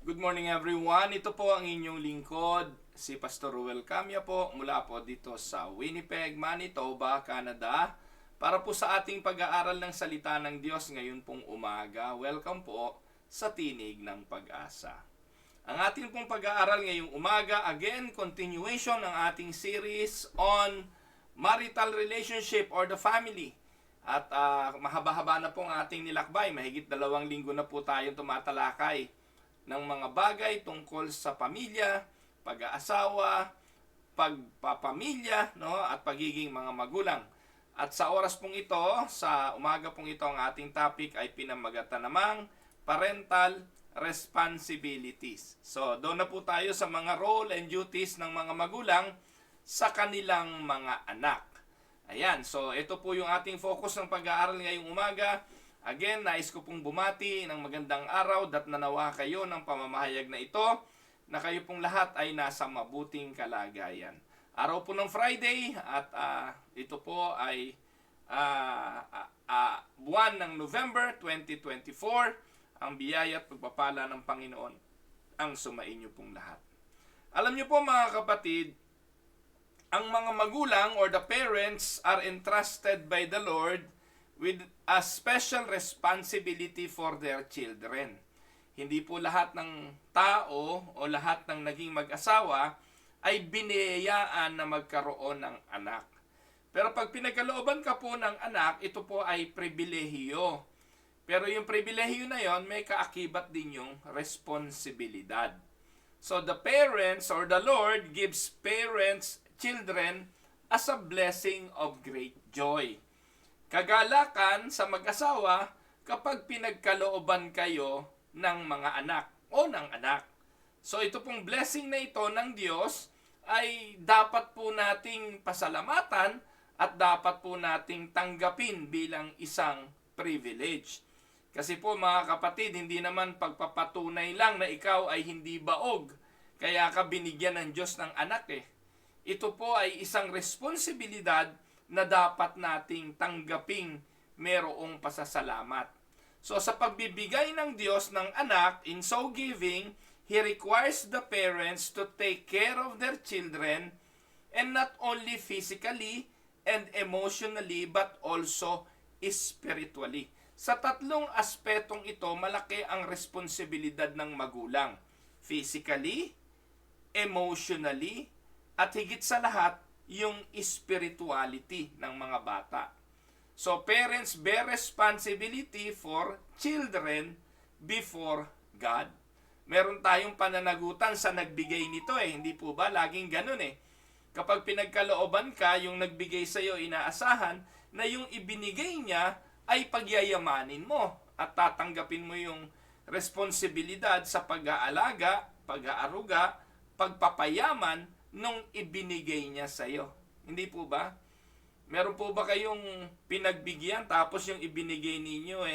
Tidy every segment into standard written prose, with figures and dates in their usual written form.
Good morning everyone. Ito po ang inyong lingkod, si Pastor Ruel Camia po, mula po dito sa Winnipeg, Manitoba, Canada, para po sa ating pag-aaral ng salita ng Diyos ngayon pong umaga. Welcome po sa Tinig ng Pag-asa. Ang ating pong pag-aaral ngayong umaga, again, continuation ng ating series on marital relationship or the family. At mahaba-haba na po ang ating nilakbay. Mahigit 2 linggo na po tayong tumatalakay ng mga bagay tungkol sa pamilya, pag-aasawa, pagpapamilya, no, at pagiging mga magulang. At sa oras pong ito, sa umaga pong ito, ang ating topic ay pinamagatan namang parental responsibilities. So, doon na po tayo sa mga role and duties ng mga magulang sa kanilang mga anak. Ayan, so ito po yung ating focus ng pag-aaral ngayong umaga. Again, nais ko pong bumati ng magandang araw at nanawa kayo ng pamamahayag na ito na kayo pong lahat ay nasa mabuting kalagayan. Araw po ng Friday at ito po ay buwan ng November 2024. Ang biyaya at pagpapala ng Panginoon ang sumainyo pong lahat. Alam niyo po mga kapatid, ang mga magulang or the parents are entrusted by the Lord with a special responsibility for their children. Hindi po lahat ng tao o lahat ng naging mag-asawa ay biniyayaan na magkaroon ng anak. Pero pag pinagkalooban ka po ng anak, ito po ay pribilehiyo. Pero yung pribilehiyo na yon, may kaakibat din yung responsibilidad. So the parents or the Lord gives parents, children as a blessing of great joy. Kagalakan sa mag-asawa kapag pinagkalooban kayo ng mga anak o ng anak. So ito pong blessing na ito ng Diyos ay dapat po nating pasalamatan at dapat po nating tanggapin bilang isang privilege. Kasi po mga kapatid, hindi naman pagpapatunay lang na ikaw ay hindi baog, kaya ka binigyan ng Diyos ng anak eh. Ito po ay isang responsibilidad na dapat nating tanggaping merong pasasalamat. So sa pagbibigay ng Diyos ng anak, in so giving, He requires the parents to take care of their children and not only physically and emotionally but also spiritually. Sa tatlong aspetong ito, malaki ang responsibilidad ng magulang. Physically, emotionally, at higit sa lahat, yung spirituality ng mga bata. So, parents bear responsibility for children before God. Meron tayong pananagutan sa nagbigay nito eh. Hindi po ba? Laging ganun eh. Kapag pinagkalooban ka, yung nagbigay sa'yo, inaasahan na yung ibinigay niya ay pagyayamanin mo at tatanggapin mo yung responsibilidad sa pag-aalaga, pag-aaruga, pagpapayaman nung ibinigay niya sa iyo. Hindi po ba? Meron po ba kayong pinagbigyan tapos yung ibinigay ninyo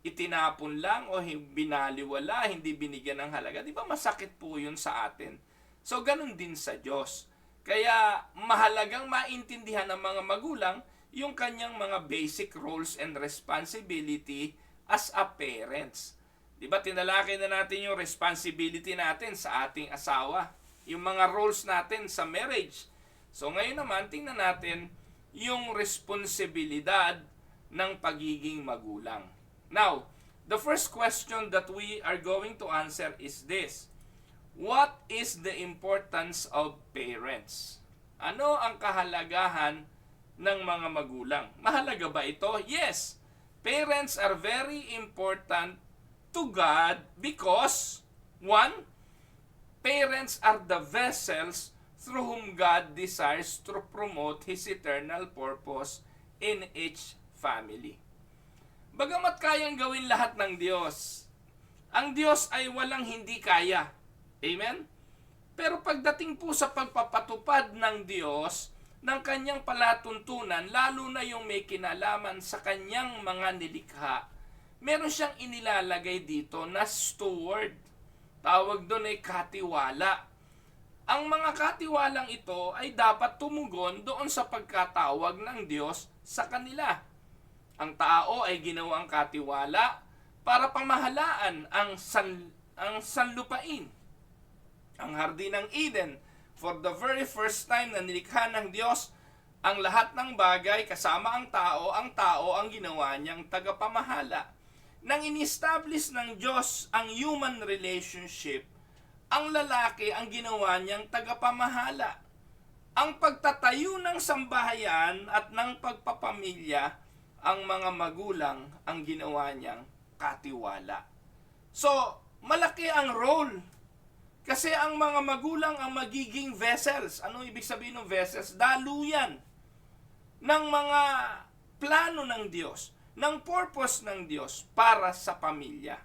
itinapon lang o binaliwala, hindi binigyan ng halaga? Di ba masakit po yun sa atin? So ganun din sa Diyos. Kaya mahalagang maintindihan ng mga magulang yung kanyang mga basic roles and responsibility as a parents. Di ba tinalakay na natin yung responsibility natin sa ating asawa, yung mga roles natin sa marriage. So ngayon naman, tingnan natin yung responsibilidad ng pagiging magulang. Now, the first question that we are going to answer is this. What is the importance of parents? Ano ang kahalagahan ng mga magulang? Mahalaga ba ito? Yes. Parents are very important to God because, one, parents are the vessels through whom God desires to promote His eternal purpose in each family. Bagamat kayang gawin lahat ng Diyos, ang Diyos ay walang hindi kaya. Amen? Pero pagdating po sa pagpapatupad ng Diyos, ng kanyang palatuntunan, lalo na yung may kinalaman sa kanyang mga nilikha, meron siyang inilalagay dito na steward. Tawag doon ay katiwala. Ang mga katiwalang ito ay dapat tumugon doon sa pagkatawag ng Diyos sa kanila. Ang tao ay ginawang katiwala para pamahalaan ang ang sanlupain. Ang hardin ng Eden, for the very first time na nilikha ng Diyos ang lahat ng bagay kasama ang tao ang ginawa niyang tagapamahala. Nang in-establish ng Diyos ang human relationship, ang lalaki ang ginawa niyang tagapamahala. Ang pagtatayo ng sambahayan at ng pagpapamilya, ang mga magulang ang ginawa niyang katiwala. So, malaki ang role. Kasi ang mga magulang ang magiging vessels. Ano ibig sabihin ng vessels? Daluyan ng mga plano ng Diyos, ng purpose ng Diyos para sa pamilya.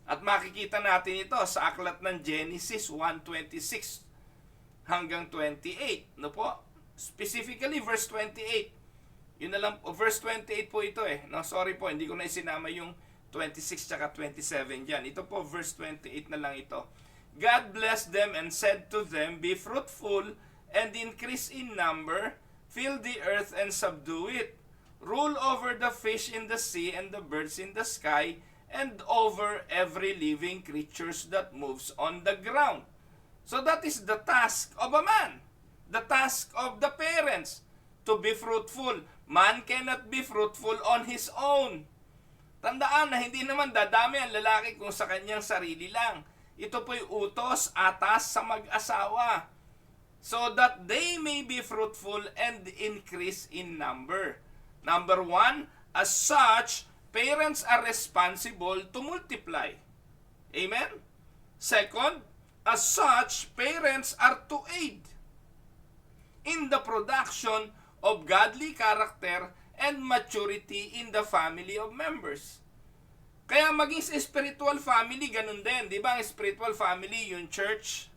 At makikita natin ito sa aklat ng Genesis 1:26 hanggang 28. No po? Specifically, verse 28. Yun na lang, verse 28 po ito eh. No, sorry po, hindi ko na isinama yung 26 tsaka 27 dyan. Ito po, verse 28 na lang ito. God blessed them and said to them, be fruitful and increase in number, fill the earth and subdue it. Rule over the fish in the sea and the birds in the sky, and over every living creatures that moves on the ground. So that is the task of a man. The task of the parents, to be fruitful. Man cannot be fruitful on his own. Tandaan na hindi naman dadami ang lalaki kung sa kanyang sarili lang. Ito po'y utos, atas sa mag-asawa, so that they may be fruitful and increase in number. Number 1, as such, parents are responsible to multiply. Amen? Second, as such, parents are to aid in the production of godly character and maturity in the family of members. Kaya maging sa spiritual family, ganun din. Di ba ang spiritual family, yung church?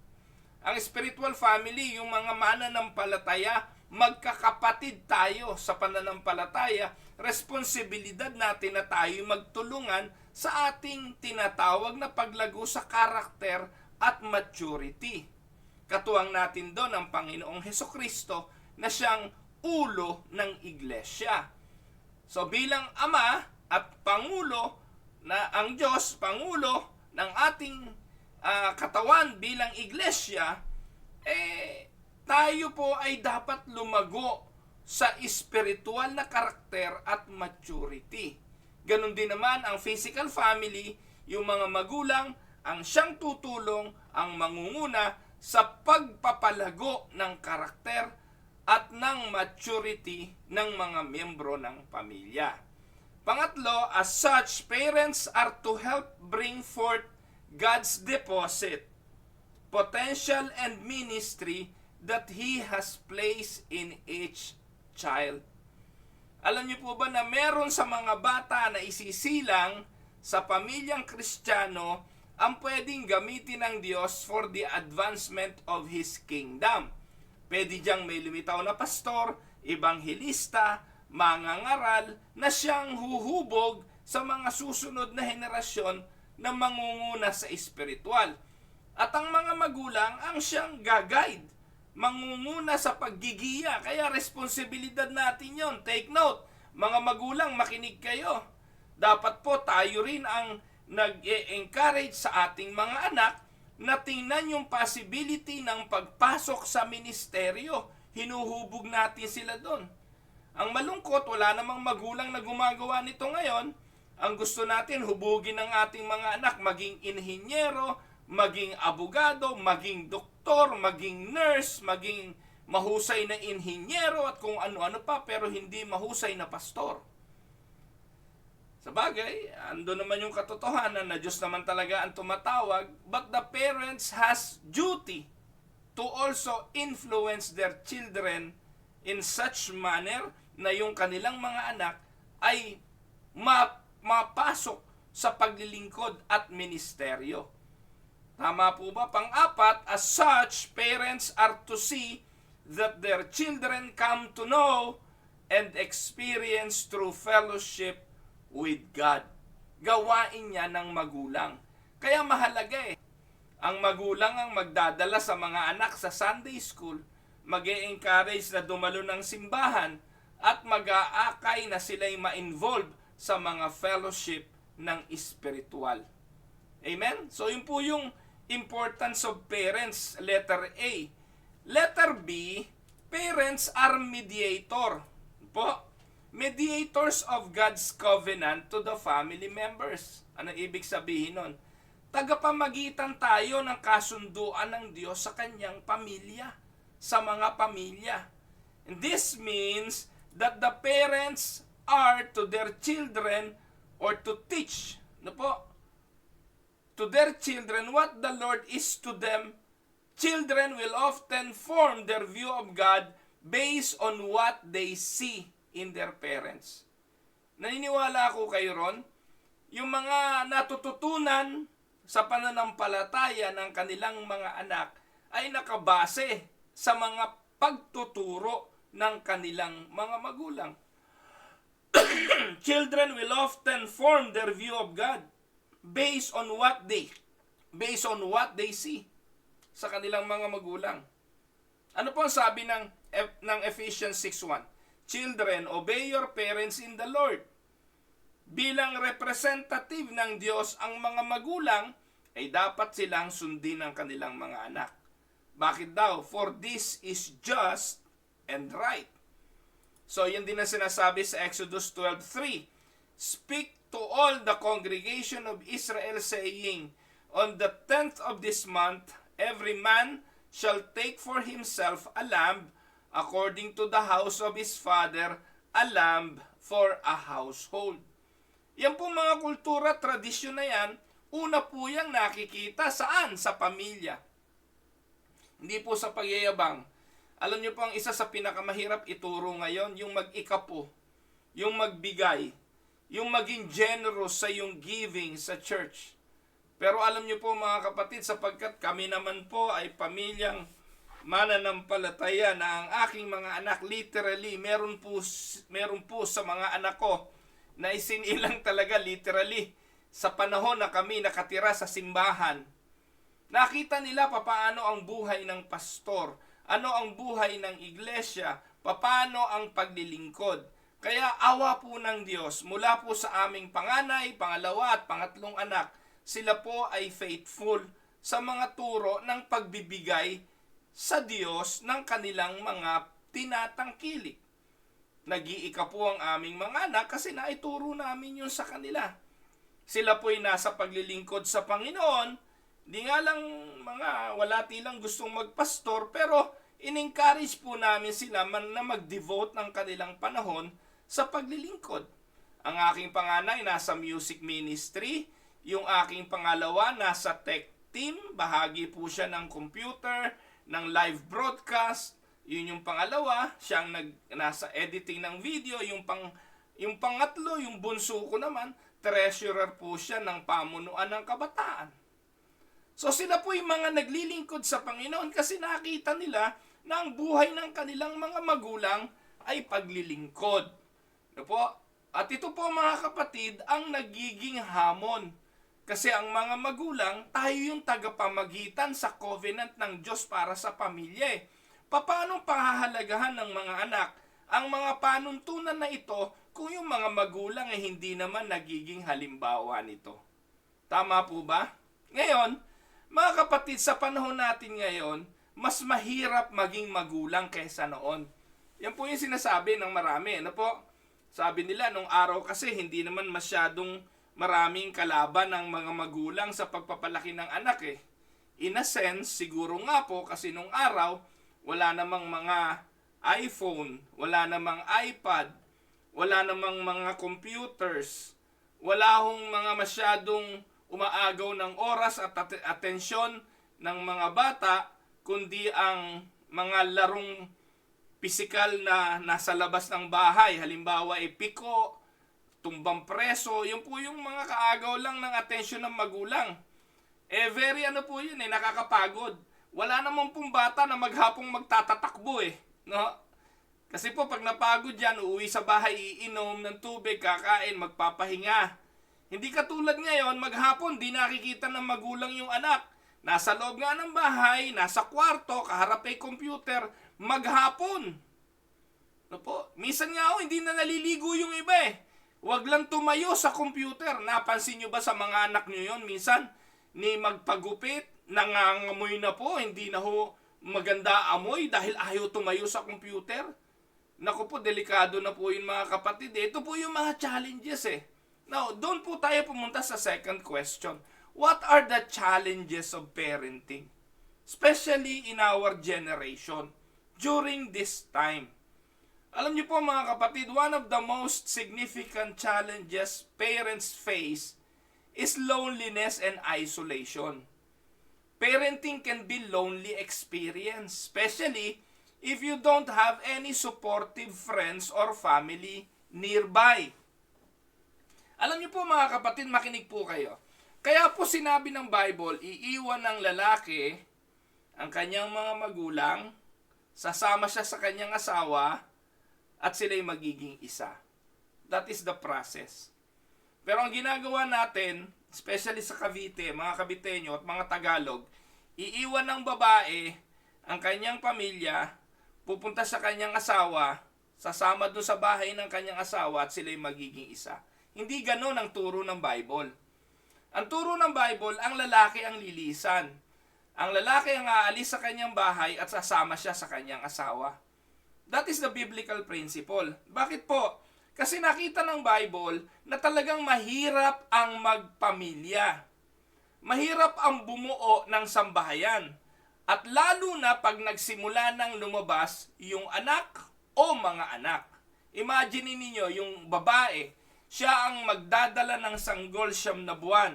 Ang spiritual family, yung mga mananampalataya, magkakapatid tayo sa pananampalataya. Responsibilidad natin na tayo magtulungan sa ating tinatawag na paglago sa karakter at maturity. Katuwang natin doon ang Panginoong Hesukristo na siyang ulo ng iglesia. So bilang ama at pangulo, na ang Diyos, pangulo ng ating katawan bilang iglesia, tayo po ay dapat lumago sa espiritual na karakter at maturity. Ganon din naman ang physical family, yung mga magulang, ang siyang tutulong, ang mangunguna sa pagpapalago ng karakter at ng maturity ng mga miyembro ng pamilya. Pangatlo, as such, parents are to help bring forth God's deposit, potential and ministry that He has placed in each child. Alam niyo po ba na meron sa mga bata na isisilang sa pamilyang Kristiyano ang pwedeng gamitin ng Diyos for the advancement of His kingdom? Pwede diyang may lumitaw na pastor, ebanghelista, mangangaral na siyang huhubog sa mga susunod na henerasyon na mangunguna sa espiritual. At ang mga magulang ang siyang gagayad, mangunguna sa paggigiya. Kaya responsibilidad natin yon. Take note, mga magulang, makinig kayo. Dapat po tayo rin ang nag-encourage sa ating mga anak na tingnan yung possibility ng pagpasok sa ministeryo. Hinuhubog natin sila doon. Ang malungkot, wala namang magulang na gumagawa nito ngayon. Ang gusto natin, hubugin ng ating mga anak, maging inhinyero, maging abogado, maging doktor, maging nurse, maging mahusay na inhinyero at kung ano-ano pa, pero hindi mahusay na pastor. Sabagay, ando naman yung katotohanan na Diyos naman talaga ang tumatawag, but the parents has duty to also influence their children in such manner na yung kanilang mga anak ay mapasok sa paglilingkod at ministeryo. Tama po ba? Pang-apat, as such, parents are to see that their children come to know and experience true fellowship with God. Gawain niya ng magulang. Kaya mahalaga ang magulang ang magdadala sa mga anak sa Sunday school, mag-e-encourage na dumalo ng simbahan, at mag-aakay na sila'y ma-involve sa mga fellowship ng espiritual. Amen? So, yun po yung importance of parents, letter A. Letter B, parents are mediator. Po, mediators of God's covenant to the family members. Ano ibig sabihin nun? Tagapamagitan tayo ng kasunduan ng Diyos sa kanyang pamilya, sa mga pamilya. And this means that the parents are to their children or to teach, no po, to their children what the Lord is to them. Children will often form their view of God based on what they see in their parents. Naniniwala ako kayo ron, yung mga natututunan sa pananampalataya ng kanilang mga anak ay nakabase sa mga pagtuturo ng kanilang mga magulang. Children will often form their view of God based on what they see sa kanilang mga magulang. Ano po ang sabi ng Ephesians 6:1? Children, obey your parents in the Lord. Bilang representative ng Diyos ang mga magulang, ay dapat silang sundin ng kanilang mga anak. Bakit daw? For this is just and right. So, yan din ang sinasabi sa Exodus 12:3. Speak to all the congregation of Israel, saying, on the 10th of this month, every man shall take for himself a lamb, according to the house of his father, a lamb for a household. Yan po mga kultura, tradisyon na yan, una po yung nakikita saan? Sa pamilya. Hindi po sa pagyayabang. Alam niyo po ang isa sa pinakamahirap ituro ngayon, yung mag-ikapo, yung magbigay, yung maging generous sa yung giving sa church. Pero alam niyo po mga kapatid, sapagkat kami naman po ay pamilyang mananampalataya na ang aking mga anak literally, meron po sa mga anak ko na isinilang talaga literally sa panahon na kami nakatira sa simbahan. Nakita nila papaano ang buhay ng pastor, ano ang buhay ng iglesia, papaano ang paglilingkod. Kaya awa po ng Diyos, mula po sa aming panganay, pangalawa at pangatlong anak, sila po ay faithful sa mga turo ng pagbibigay sa Diyos ng kanilang mga tinatangkilik. Nag-iika po ang aming mga anak kasi naituro namin yun sa kanila. Sila po ay nasa paglilingkod sa Panginoon. Di nga lang mga walati lang gustong magpastor, pero in-encourage po namin sila na mag-devote ng kanilang panahon sa paglilingkod. Ang aking panganay nasa music ministry, yung aking pangalawa nasa tech team, bahagi po siya ng computer, ng live broadcast. Yun yung pangalawa, siyang nasa editing ng video. Yung pangatlo, yung bunso ko naman, treasurer po siya ng pamunuan ng kabataan. So sila po yung mga naglilingkod sa Panginoon kasi nakita nila na ang buhay ng kanilang mga magulang ay paglilingkod. Ano po? At ito po mga kapatid ang nagiging hamon. Kasi ang mga magulang, tayo yung tagapamagitan sa covenant ng Diyos para sa pamilya. Paano pahahalagahan ng mga anak ang mga panuntunan na ito kung yung mga magulang ay hindi naman nagiging halimbawa nito? Tama po ba? Ngayon, mga kapatid, sa panahon natin ngayon, mas mahirap maging magulang kaysa noon. Yan po yung sinasabi ng marami. Ano po? Sabi nila, nung araw kasi hindi naman masyadong maraming kalaban ng mga magulang sa pagpapalaki ng anak eh. In a sense, siguro nga po kasi nung araw, wala namang mga iPhone, wala namang iPad, wala namang mga computers, wala hong mga masyadong umaagaw ng oras at atensyon ng mga bata, kundi ang mga larong pisikal na nasa labas ng bahay. Halimbawa, piko, tumbang preso, yun po yung mga kaagaw lang ng atensyon ng magulang. Very po yun nakakapagod. Wala namang pong bata na maghapong magtatatakbo no? Kasi po pag napagod yan, uuwi sa bahay, iinom ng tubig, kakain, magpapahinga. Hindi katulad ngayon, maghapon, di nakikita ng magulang yung anak. Nasa loob nga ng bahay, nasa kwarto, kaharap ay computer, maghapon. No po? Minsan nga hindi na naliligo yung iba Huwag lang tumayo sa computer. Napansin nyo ba sa mga anak nyo yon? Minsan, ni magpagupit, nangangamoy na po, hindi na ho maganda amoy dahil ayaw tumayo sa computer. Naku po, delikado na po yun mga kapatid. Ito po yung mga challenges eh. Now, doon po tayo pumunta sa second question. What are the challenges of parenting? Especially in our generation, during this time. Alam niyo po mga kapatid, one of the most significant challenges parents face is loneliness and isolation. Parenting can be lonely experience, especially if you don't have any supportive friends or family nearby. Alam niyo po mga kapatid, makinig po kayo. Kaya po sinabi ng Bible, iiwan ng lalaki ang kanyang mga magulang, sasama siya sa kanyang asawa, at sila'y magiging isa. That is the process. Pero ang ginagawa natin, especially sa Cavite, mga Caviteño at mga Tagalog, iiwan ng babae ang kanyang pamilya, pupunta sa kanyang asawa, sasama doon sa bahay ng kanyang asawa at sila'y magiging isa. Hindi ganon ang turo ng Bible. Ang turo ng Bible, ang lalaki ang lilisan. Ang lalaki ang aalis sa kanyang bahay at sasama siya sa kanyang asawa. That is the biblical principle. Bakit po? Kasi nakita ng Bible na talagang mahirap ang magpamilya. Mahirap ang bumuo ng sambahayan. At lalo na pag nagsimula ng lumabas yung anak o mga anak. Imagine ninyo yung babae, siya ang magdadala ng sanggol 9 na buwan.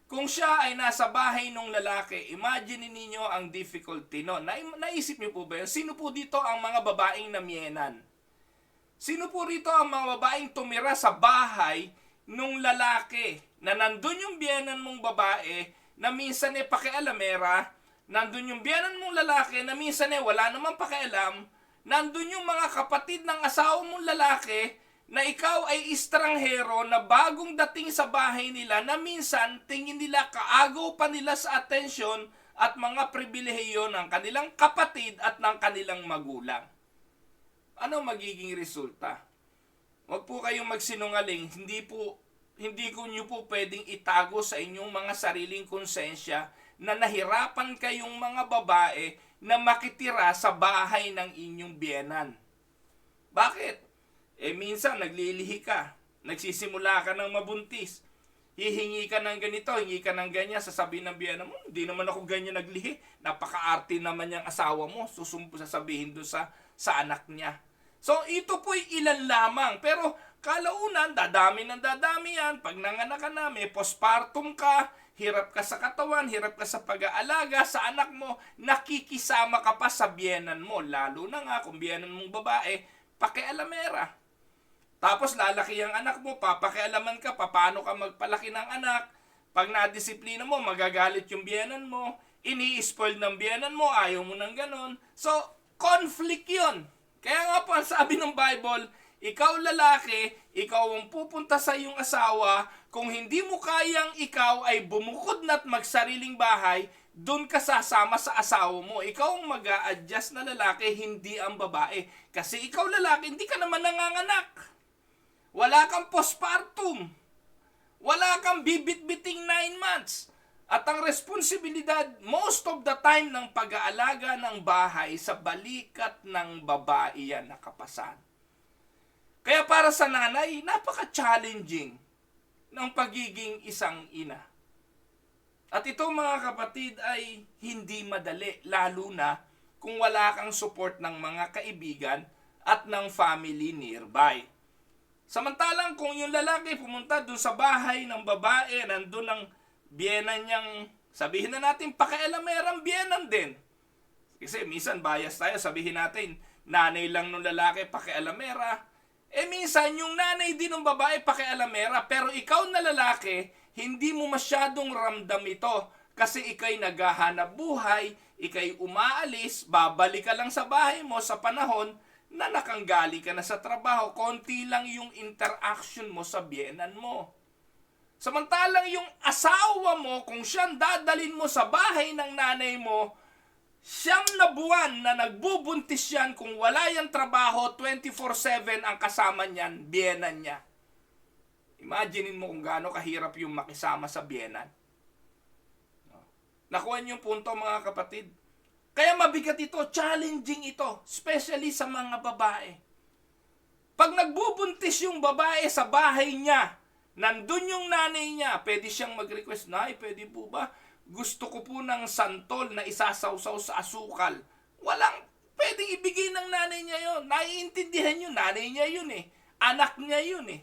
Kung siya ay nasa bahay ng lalaki, imagine ninyo ang difficulty no. Naisip niyo po ba yun? Sino po dito ang mga babaeng namienan? Sino po rito ang mga babaeng tumira sa bahay nung lalaki na nandun yung biyenan mong babae na minsan pakialamera, nandun yung biyenan mong lalaki na minsan wala namang pakialam, nandun yung mga kapatid ng asawa mong lalaki na ikaw ay estranghero na bagong dating sa bahay nila na minsan tingin nila kaagaw pa nila sa atensyon at mga pribilehiyo ng kanilang kapatid at ng kanilang magulang. Ano magiging resulta? Huwag po kayong magsinungaling, hindi ko nyo po pwedeng itago sa inyong mga sariling konsensya na nahirapan kayong mga babae na makitira sa bahay ng inyong biyenan. Bakit? Minsan naglilihi ka, nagsisimula ka ng mabuntis, hihingi ka ng ganito, hingi ka ng ganyan, sasabihin ng biyenan mo, hindi naman ako ganyan naglihi, napaka-arte naman yung asawa mo, sasabihin doon sa anak niya. So, ito po'y ilan lamang, pero kalaunan, dadami yan, pag nanganak ka na, may postpartum ka, hirap ka sa katawan, hirap ka sa pag-aalaga sa anak mo, nakikisama ka pa sa biyenan mo, lalo na nga kung biyenan mong babae, pakialamera. Tapos lalaki ang anak mo, papakialaman ka, paano ka magpalaki ng anak. Pag nadisiplina mo, magagalit yung biyenan mo, ini-spoil ng biyenan mo, ayaw mo ng ganon. So, conflict yun. Kaya nga po, sabi ng Bible, ikaw lalaki, ikaw ang pupunta sa iyong asawa, kung hindi mo kayang ikaw ay bumukod na at magsariling bahay, doon ka sasama sa asawa mo. Ikaw ang mag-a-adjust na lalaki, hindi ang babae. Kasi ikaw lalaki, hindi ka naman nanganganak. Wala kang postpartum. Wala kang bibit-biting 9 months. At ang responsibilidad, most of the time ng pag-aalaga ng bahay sa balikat ng babae yan nakapasan. Kaya para sa nanay, napaka-challenging ng pagiging isang ina. At ito mga kapatid ay hindi madali, lalo na kung wala kang support ng mga kaibigan at ng family nearby. Samantalang kung yung lalaki pumunta doon sa bahay ng babae, nandun ang biyenan niyang, sabihin na natin, pakialamerang biyenan din. Kasi minsan bias tayo, sabihin natin, nanay lang ng lalaki, pakialamera. Minsan yung nanay din ng babae, pakialamera. Pero ikaw na lalaki, hindi mo masyadong ramdam ito. Kasi ikay naghahanap buhay, ikay umaalis, babalik ka lang sa bahay mo sa panahon na nakanggali ka na sa trabaho, konti lang yung interaction mo sa biyenan mo. Samantalang yung asawa mo, kung siyang dadalin mo sa bahay ng nanay mo, 9 na buwan na nagbubuntis yan, kung wala yung trabaho, 24/7 ang kasama niyan, biyenan niya. Imaginin mo kung gaano kahirap yung makisama sa biyenan. Nakuha niyo yung punto, mga kapatid? Kaya mabigat ito, challenging ito, especially sa mga babae. Pag nagbubuntis yung babae sa bahay niya, nandun yung nanay niya, pwede siyang mag-request, Nay, pwede po ba? Gusto ko po ng santol na isasawsaw sa asukal. Walang pwedeng ibigay ng nanay niya yun. Naiintindihan yun, nanay niya yun eh. Anak niya yun eh.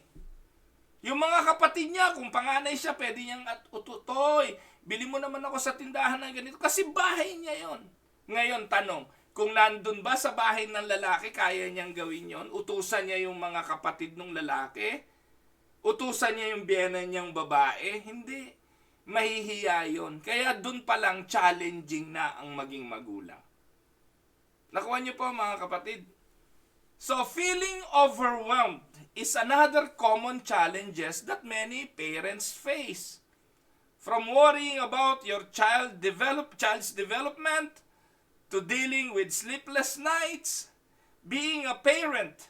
Yung mga kapatid niya, kung panganay siya, pwede niyang ututoy. Bili mo naman ako sa tindahan ng ganito. Kasi bahay niya yon. Ngayon, tanong, kung nandun ba sa bahay ng lalaki, kaya niyang gawin yon? Utusan niya yung mga kapatid ng lalaki? Utusan niya yung biyena niyang babae? Hindi. Mahihiya yon. Kaya dun pa lang challenging na ang maging magulang. Nakuha niyo po, mga kapatid? So, feeling overwhelmed is another common challenges that many parents face. From worrying about your child's development to dealing with sleepless nights, being a parent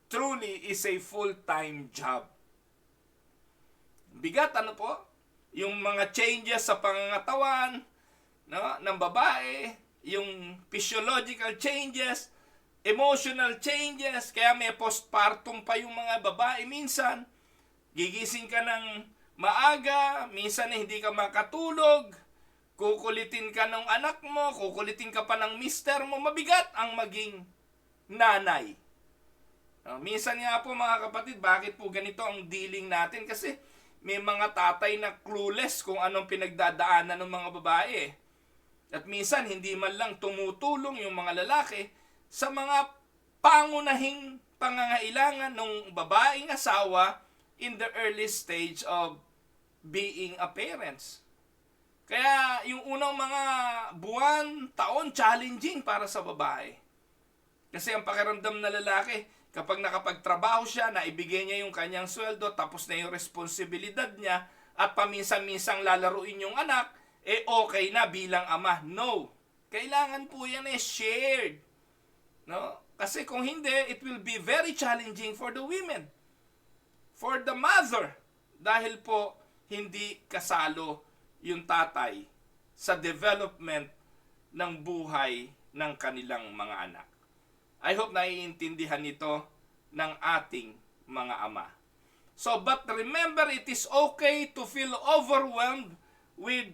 truly is a full-time job. Bigat, ano po? Yung mga changes sa pangangatawan, no, ng babae, yung physiological changes, emotional changes, kaya may postpartum pa yung mga babae minsan. Gigising ka ng maaga, minsan hindi ka makatulog, kukulitin ka ng anak mo, kukulitin ka pa ng mister mo, mabigat ang maging nanay. Minsan nga po, mga kapatid, bakit po ganito ang dealing natin? Kasi may mga tatay na clueless kung anong pinagdadaanan ng mga babae. At minsan, hindi man lang tumutulong yung mga lalaki sa mga pangunahing pangangailangan ng babaeng asawa in the early stage of being a parents. Kaya yung unang mga buwan, taon, challenging para sa babae. Kasi ang pakiramdam na lalaki, kapag nakapagtrabaho siya, naibigay niya yung kanyang sweldo, tapos na yung responsibilidad niya, at paminsan-minsang lalaruin yung anak, okay na bilang ama. No. Kailangan po yan shared. No? Kasi kung hindi, it will be very challenging for the women. For the mother. Dahil po, hindi kasalo yung tatay sa development ng buhay ng kanilang mga anak. I hope naiintindihan ito ng ating mga ama. So, but remember, it is okay to feel overwhelmed with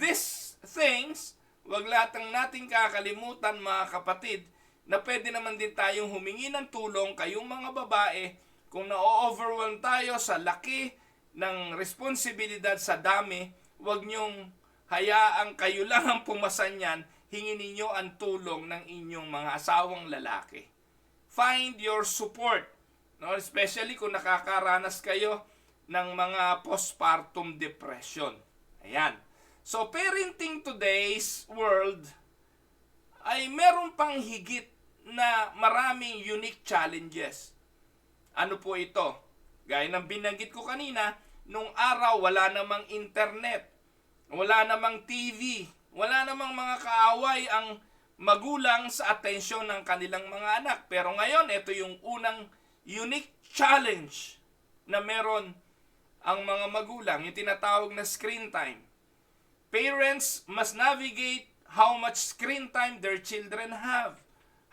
these things. Huwag latang nating kakalimutan, mga kapatid, na pwede naman din tayong humingi ng tulong, kayong mga babae, kung na-overwhelm tayo sa laki ng responsibilidad, sa dami, huwag niyong hayaang kayo lang ang pumasan yan, hingin ninyo ang tulong ng inyong mga asawang lalaki. Find your support, no? Especially kung nakakaranas kayo ng mga postpartum depression. Ayan. So, parenting today's world ay meron pang higit na maraming unique challenges. Ano po ito? Gaya ng binanggit ko kanina, nung araw wala namang internet, wala namang TV, wala namang mga kaaway ang magulang sa atensyon ng kanilang mga anak. Pero ngayon, ito yung unang unique challenge na meron ang mga magulang, yung tinatawag na screen time. Parents must navigate how much screen time their children have,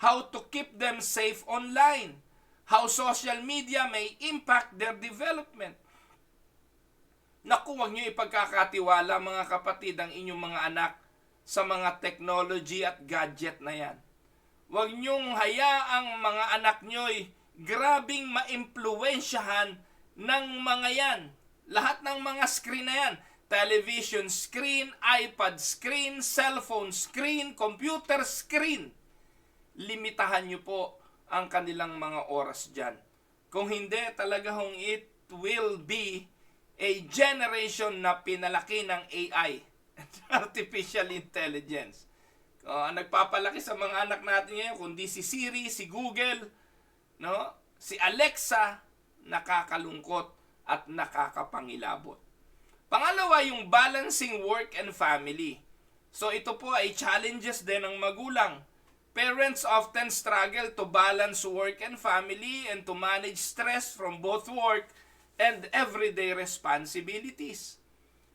how to keep them safe online, how social media may impact their development. Naku, huwag nyo ipagkakatiwala, mga kapatid, ang inyong mga anak sa mga technology at gadget na yan. Huwag nyong hayaang mga anak nyo'y grabing maimpluwensyahan ng mga yan. Lahat ng mga screen na yan, television screen, iPad screen, cellphone screen, computer screen. Limitahan nyo po ang kanilang mga oras dyan. Kung hindi, talagang it will be a generation na pinalaki ng AI, Artificial Intelligence. Nagpapalaki sa mga anak natin ngayon, kundi si Siri, si Google, no? Si Alexa, nakakalungkot at nakakapangilabot. Pangalawa, yung balancing work and family. So ito po ay challenges din ng magulang. Parents often struggle to balance work and family and to manage stress from both work and everyday responsibilities.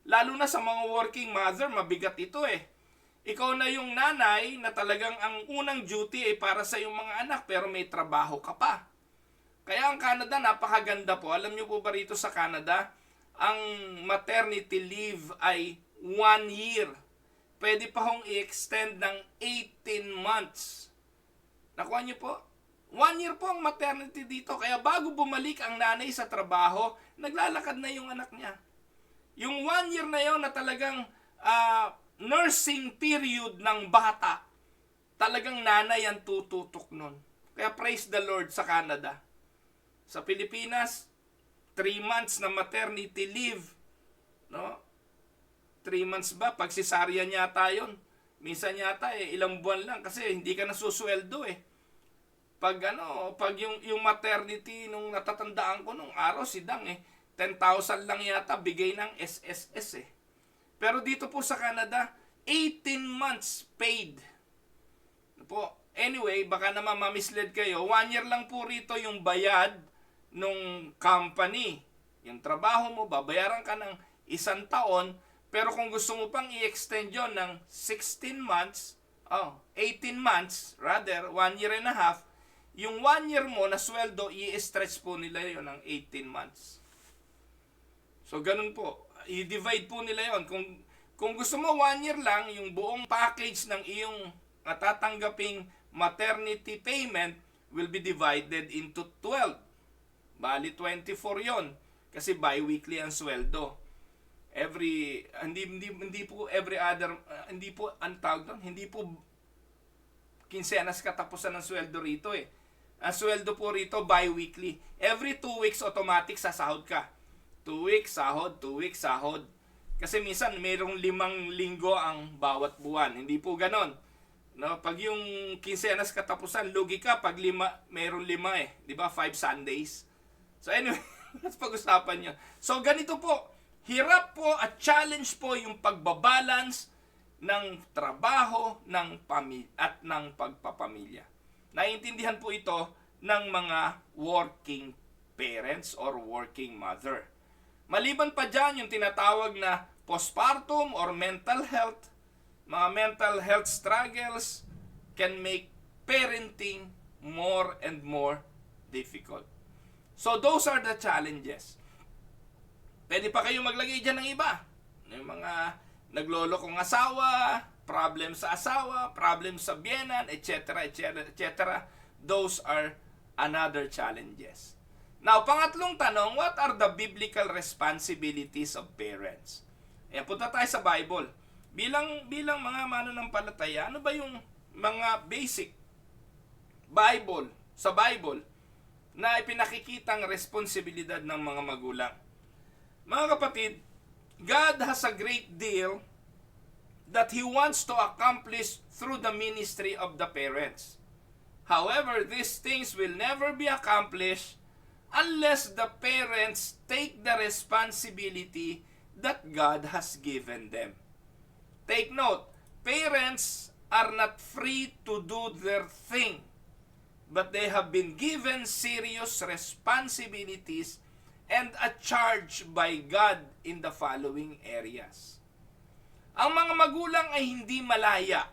Lalo na sa mga working mother, mabigat ito eh. Ikaw na yung nanay na talagang ang unang duty ay para sa iyong mga anak pero may trabaho ka pa. Kaya ang Canada, napakaganda po. Alam niyo po ba rito sa Canada, ang maternity leave ay 1 year. Pwede pa hong i-extend ng 18 months. Nakuha niyo po? 1 year po ang maternity dito. Kaya bago bumalik ang nanay sa trabaho, naglalakad na yung anak niya. Yung 1 year na yon na talagang nursing period ng bata, talagang nanay ang tututok nun. Kaya praise the Lord sa Canada. Sa Pilipinas, 3 months na maternity leave. No? 3 months ba? Pag cesarean yata yun. Minsan yata ilang buwan lang kasi hindi ka nasusweldo eh. Pag yung maternity nung natatandaan ko nung araw si Dang 10,000 lang yata bigay ng SSS eh. Pero dito po sa Canada, 18 months paid. Po. Anyway, baka naman mamislead kayo. 1 year lang po rito yung bayad nung company. Yung trabaho mo, babayaran ka ng 1 taon. Pero kung gusto mo pang i-extend yun ng 18 months, 1 year and a half, yung 1 year mo na sweldo, i-stretch po nila yun ng 18 months. So, ganun po. I-divide po nila yon. Kung gusto mo 1 year lang, yung buong package ng iyong natatanggaping maternity payment will be divided into 12. Bali 24 yon. Kasi bi-weekly ang sweldo. Hindi po every other, hindi po ang tawag doon, hindi po kinsenas katapusan ng sweldo rito eh. Ang sweldo po rito bi-weekly. Every 2 weeks automatic sasahod ka. 2 weeks sahod, 2 weeks sahod. Kasi minsan mayroong 5 linggo ang bawat buwan. Hindi po ganon. No, pag yung kinsenas katapusan, lugi ka pag mayroong 5 eh. 'Di ba? 5 Sundays. So anyway, let's pag-usapan niyo. So ganito po, hirap po at challenge po yung pagbabalance ng trabaho, ng at ng pagpapamilya. Naiintindihan po ito ng mga working parents or working mother. Maliban pa dyan yung tinatawag na postpartum or mental health, mga mental health struggles can make parenting more and more difficult. So those are the challenges. Pwede pa kayong maglagay dyan ng iba. Yung mga naglolokong asawa, problem sa asawa, problem sa biyenan, etc. Those are another challenges. Now, pangatlong tanong, what are the biblical responsibilities of parents? Ayan, punta tayo sa Bible. Bilang mga mananampalataya, ano ba yung mga basic sa Bible na ipinakikitang responsibilidad ng mga magulang? Mga kapatid, God has a great deal that He wants to accomplish through the ministry of the parents. However, these things will never be accomplished unless the parents take the responsibility that God has given them. Take note, parents are not free to do their thing, but they have been given serious responsibilities and a charge by God in the following areas. Ang mga magulang ay hindi malaya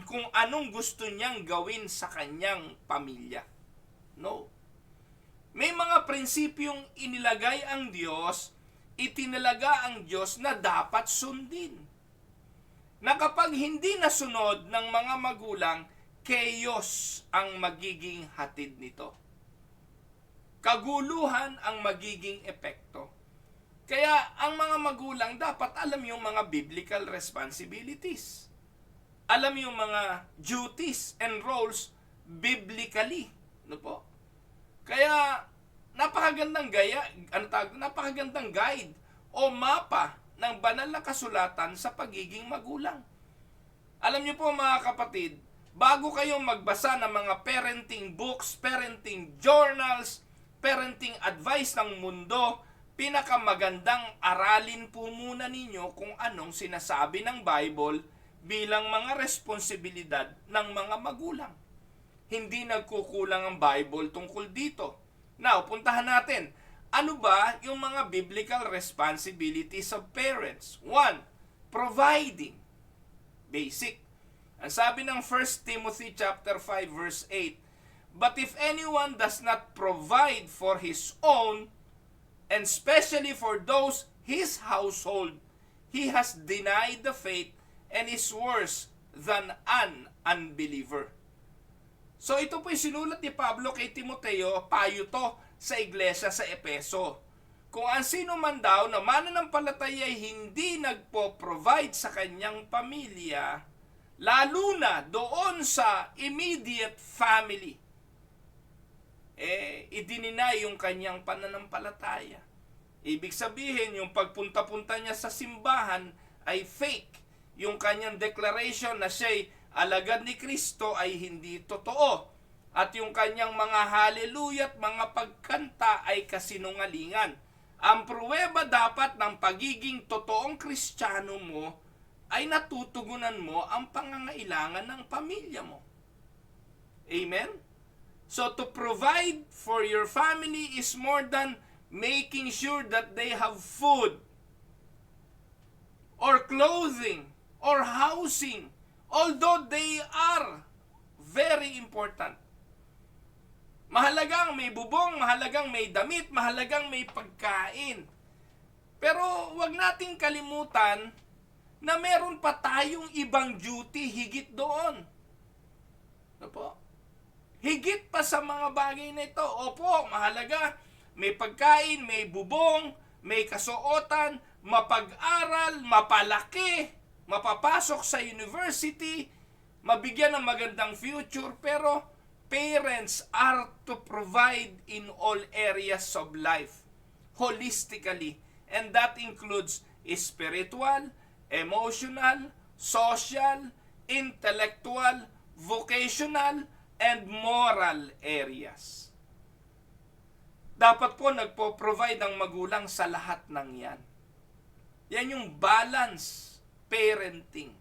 kung anong gusto niyang gawin sa kanyang pamilya. No. May mga prinsipyong inilagay ang Diyos, itinalaga ang Diyos na dapat sundin. Na kapag hindi nasunod ng mga magulang, chaos ang magiging hatid nito. Kaguluhan ang magiging epekto. Kaya ang mga magulang dapat alam yung mga biblical responsibilities. Alam yung mga duties and roles biblically. No po? Kaya napakagandang napakagandang guide o mapa ng banal na kasulatan sa pagiging magulang. Alam niyo po mga kapatid, bago kayong magbasa ng mga parenting books, parenting journals, parenting advice ng mundo, pinakamagandang aralin po muna ninyo kung anong sinasabi ng Bible bilang mga responsibilidad ng mga magulang. Hindi nagkukulang ang Bible tungkol dito. Now, puntahan natin. Ano ba yung mga biblical responsibilities of parents? One, providing. Basic. Ang sabi ng 1 Timothy chapter 5 verse 8, "But if anyone does not provide for his own, and especially for those his household, he has denied the faith and is worse than an unbeliever." So ito po yung sinulat ni Pablo kay Timoteo, payo to sa iglesia sa Epeso. Kung ang sino man daw na mananampalataya ay hindi nagpo-provide sa kanyang pamilya, lalo na doon sa immediate family, idininay yung kanyang pananampalataya. Ibig sabihin, yung pagpunta-punta niya sa simbahan ay fake. Yung kanyang declaration na siya'y alagad ni Kristo ay hindi totoo. At yung kanyang mga hallelujah at mga pagkanta ay kasinungalingan. Ang pruweba dapat ng pagiging totoong Kristiyano mo ay natutugunan mo ang pangangailangan ng pamilya mo. Amen? So to provide for your family is more than making sure that they have food or clothing or housing, although they are very important. Mahalagang may bubong, mahalagang may damit, mahalagang may pagkain. Pero wag nating kalimutan na meron pa tayong ibang duty higit doon. Ano po? Higit pa sa mga bagay na ito. Opo, mahalaga. May pagkain, may bubong, may kasuotan, mapag-aral, mapalaki, mapapasok sa university, mabigyan ng magandang future, pero parents are to provide in all areas of life, holistically. And that includes spiritual, emotional, social, intellectual, vocational, and moral areas. Dapat po nagpo-provide ang magulang sa lahat ng yan. Yan yung balance parenting.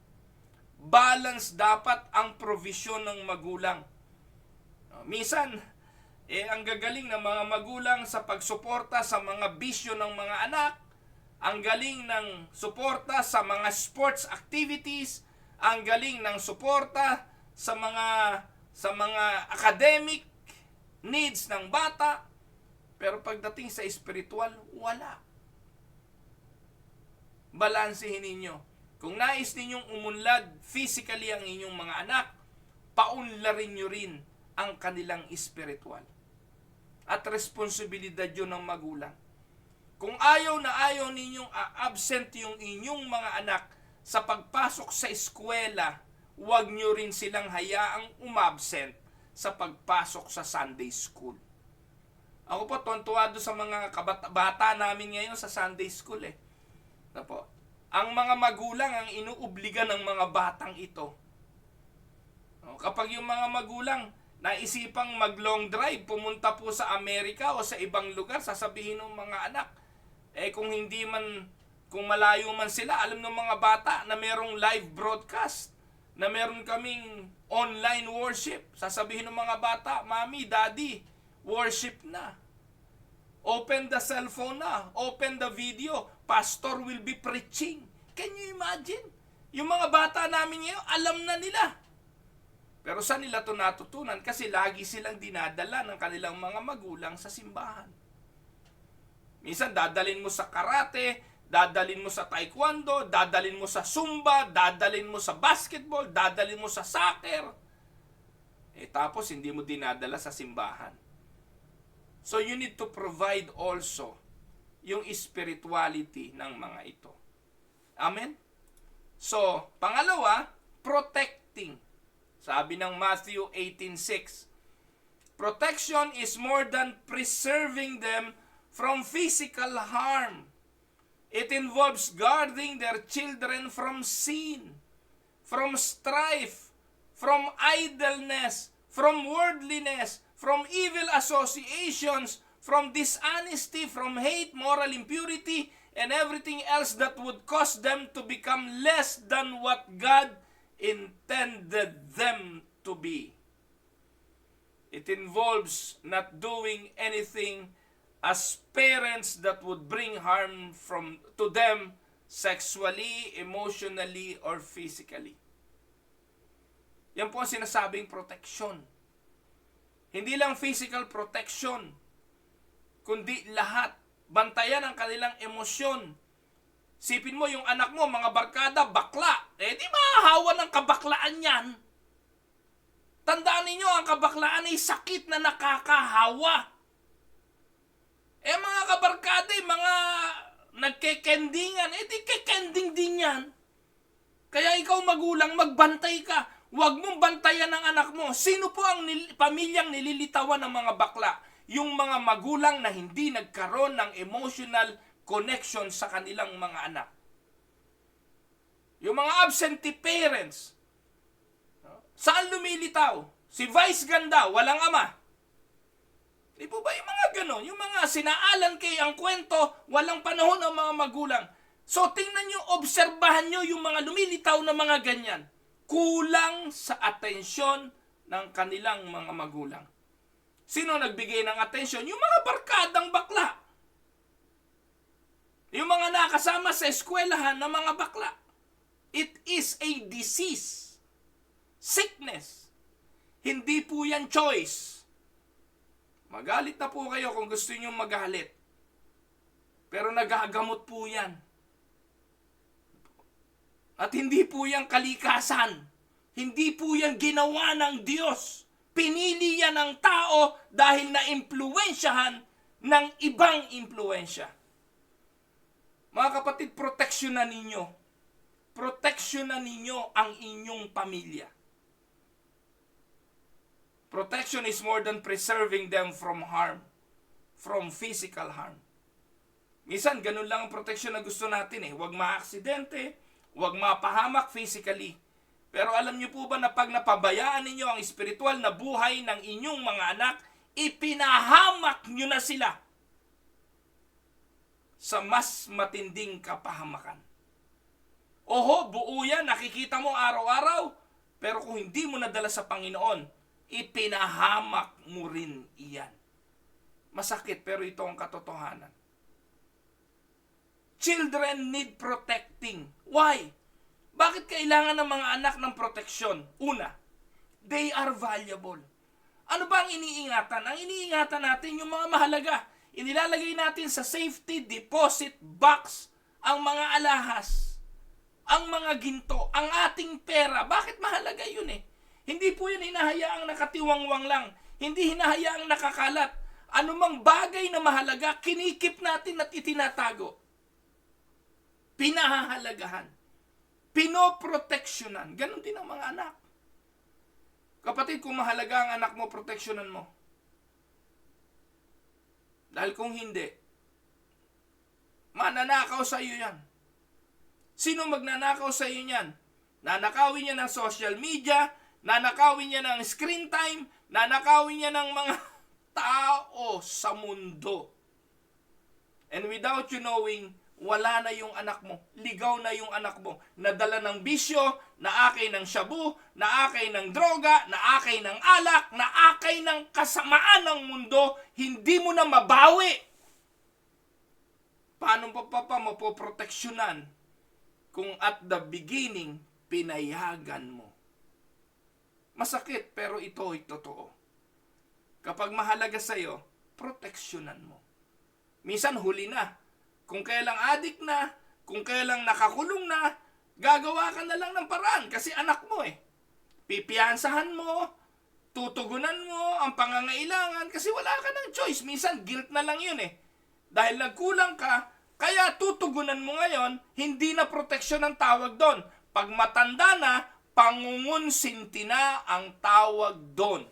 Balance dapat ang provision ng magulang. Minsan, ang gagaling ng mga magulang sa pagsuporta sa mga bisyo ng mga anak, ang galing ng suporta sa mga sports activities, ang galing ng suporta sa mga academic needs ng bata, pero pagdating sa spiritual, wala. Balansehin ninyo. Kung nais ninyong umunlad physically ang inyong mga anak, paunlarin nyo rin ang kanilang spiritual. At responsibilidad yun ng magulang. Kung ayaw na ayaw ninyong absent yung inyong mga anak sa pagpasok sa eskwela, huwag nyo rin silang hayaang umabsent sa pagpasok sa Sunday school. Ako po, tuwan-tuwa sa mga bata namin ngayon sa Sunday school. Napo, ang mga magulang ang inuobliga ng mga batang ito. Kapag yung mga magulang naisipang mag-long drive, pumunta po sa Amerika o sa ibang lugar, sasabihin ng mga anak, kung malayo man sila, alam ng mga bata na merong live broadcast, na meron kaming online worship. Sasabihin ng mga bata, Mami, Daddy, worship na. Open the cellphone na. Open the video. Pastor will be preaching. Can you imagine? Yung mga bata namin ngayon, alam na nila. Pero saan nila ito natutunan? Kasi lagi silang dinadala ng kanilang mga magulang sa simbahan. Minsan dadalin mo sa karate, dadalin mo sa taekwondo, dadalin mo sa zumba, dadalin mo sa basketball, dadalin mo sa soccer. Tapos hindi mo dinadala sa simbahan. So you need to provide also yung spirituality ng mga ito. Amen? So, pangalawa, protecting. Sabi ng Matthew 18:6, protection is more than preserving them from physical harm. It involves guarding their children from sin, from strife, from idleness, from worldliness, from evil associations, from dishonesty, from hate, moral impurity, and everything else that would cause them to become less than what God intended them to be. It involves not doing anything as parents that would bring harm to them sexually, emotionally, or physically. Yan po ang sinasabing protection. Hindi lang physical protection, kundi lahat. Bantayan ang kanilang emosyon. Sipin mo yung anak mo, mga barkada, bakla. Di mahahawa ng kabaklaan yan. Tandaan ninyo, ang kabaklaan ay sakit na nakakahawa. Mga kabarkada, mga nagkekendingan, di kekending din yan. Kaya ikaw magulang, magbantay ka. Huwag mong bantayan ang anak mo. Sino po ang pamilyang nililitawan ng mga bakla? Yung mga magulang na hindi nagkaroon ng emotional connection sa kanilang mga anak. Yung mga absentee parents. Saan lumilitaw? Si Vice Ganda, walang ama. Di po ba yung mga ganon? Yung mga sinaalan kay ang kwento, walang panahon ang mga magulang. So tingnan nyo, obserbahan nyo yung mga lumilitaw na mga ganyan. Kulang sa atensyon ng kanilang mga magulang. Sino nagbigay ng atensyon? Yung mga barkadang bakla. Yung mga nakasama sa eskwelahan ng mga bakla. It is a disease. Sickness. Hindi po yan choice. Magalit na po kayo kung gusto niyo magalit. Pero nagagamot po yan. At hindi po yan kalikasan. Hindi po yan ginawa ng Diyos. Pinili yan ng tao dahil na-impluwensyahan ng ibang impluwensya. Mga kapatid, proteksyonan ninyo. Proteksyonan ninyo ang inyong pamilya. Protection is more than preserving them from harm, from physical harm. Minsan, ganun lang ang protection na gusto natin eh. Huwag maaksidente, huwag mapahamak physically. Pero alam niyo po ba na pag napabayaan ninyo ang espiritual na buhay ng inyong mga anak, ipinahamak niyo na sila sa mas matinding kapahamakan. Oho, buo yan, nakikita mo araw-araw, pero kung hindi mo nadala sa Panginoon, ipinahamak mo rin iyan. Masakit, pero ito ang katotohanan. Children need protecting. Why? Bakit kailangan ng mga anak ng proteksyon? Una, they are valuable. Ano ba ang iniingatan? Ang iniingatan natin yung mga mahalaga. Inilalagay natin sa safety deposit box ang mga alahas, ang mga ginto, ang ating pera. Bakit mahalaga yun eh? Hindi po yun hinahayaang nakatiwangwang lang. Hindi hinahayaang nakakalat. Anumang bagay na mahalaga, kinikip natin at itinatago. Pinahahalagahan. Pinoproteksyonan. Ganon din ang mga anak. Kapatid, kung mahalaga ang anak mo, proteksyonan mo. Dahil kung hindi, mananakaw sa iyo yan. Sino magnanakaw sa iyo yan? Nanakawin niya ng social media, nanakawin niya ng screen time, nanakawin niya ng mga tao sa mundo. And without you knowing, wala na yung anak mo. Ligaw na yung anak mo. Nadala ng bisyo, naakay ng shabu, naakay ng droga, naakay ng alak, naakay ng kasamaan ng mundo, hindi mo na mabawi. Paano pa mo poproteksyonan kung at the beginning, pinayagan mo? Masakit, pero ito ay totoo. Kapag mahalaga sa'yo, proteksyonan mo. Minsan huli na. Kung kailang adik na, kung kailang nakakulong na, gagawa ka na lang ng paraan kasi anak mo eh. Pipiyansahan mo, tutugunan mo ang pangangailangan kasi wala ka ng choice. Minsan guilt na lang yun eh. Dahil nagkulang ka, kaya tutugunan mo ngayon, hindi na proteksyon ang tawag doon. Pag matanda na, pangungunsinti na ang tawag doon.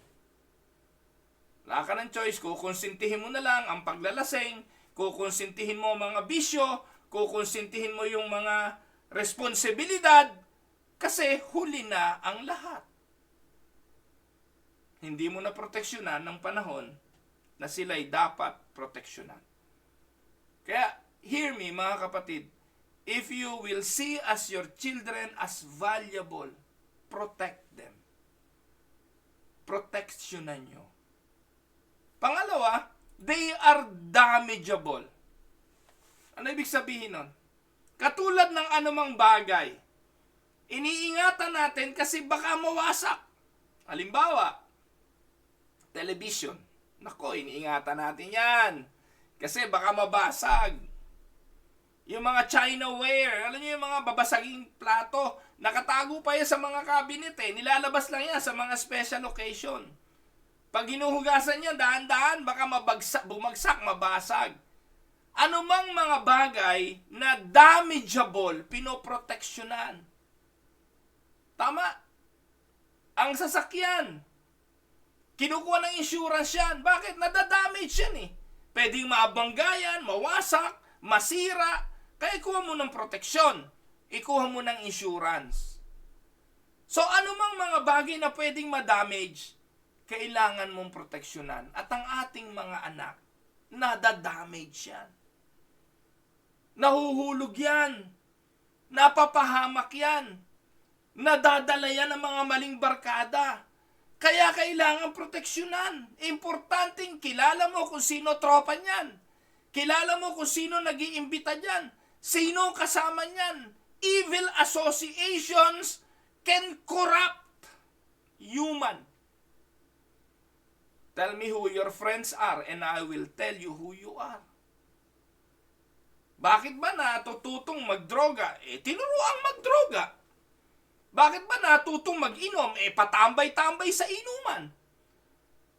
Wala ka ng choice, kukonsintihin mo na lang ang paglalasing, kukonsintihin mo mga bisyo, kukonsintihin mo yung mga responsibilidad, kasi huli na ang lahat. Hindi mo na proteksyonan ng panahon na sila'y dapat proteksyonan. Kaya, hear me mga kapatid, if you will see as your children as valuable, protect them. Proteksyonan nyo. Pangalawa, They are damageable. Ano ibig sabihin nun? Katulad ng anumang bagay, iniingatan natin kasi baka mawasak. Halimbawa, television. Nako, iniingatan natin yan. Kasi baka mabasag. Yung mga Chinaware, alam niyo yung mga babasaging plato, nakatago pa yan sa mga cabinet eh. Nilalabas lang yan sa mga special occasion. Pag hinuhugasan niya, dahan-dahan, baka bumagsak, mabasag. Anumang mga bagay na damageable, pinoproteksyonan. Tama. Ang sasakyan, kinukuha ng insurance yan. Bakit? Nadadamage yan eh. Pwedeng maabanggayan, mawasak, masira. Kaya ikuha mo ng proteksyon. Ikuha mo ng insurance. So anumang mga bagay na pwedeng madamage, kailangan mong proteksyonan. At ang ating mga anak, nadadamage yan. Nahuhulog yan. Napapahamak yan. Nadadala yan ng mga maling barkada. Kaya kailangan proteksyonan. Importanteng kilala mo kung sino tropa niyan. Kilala mo kung sino nag-iimbita diyan. Sino kasama niyan. Evil associations can corrupt human. Tell me who your friends are and I will tell you who you are. Bakit ba natututong magdroga? Tinuruang magdroga. Bakit ba natutong mag-inom? Patambay-tambay sa inuman.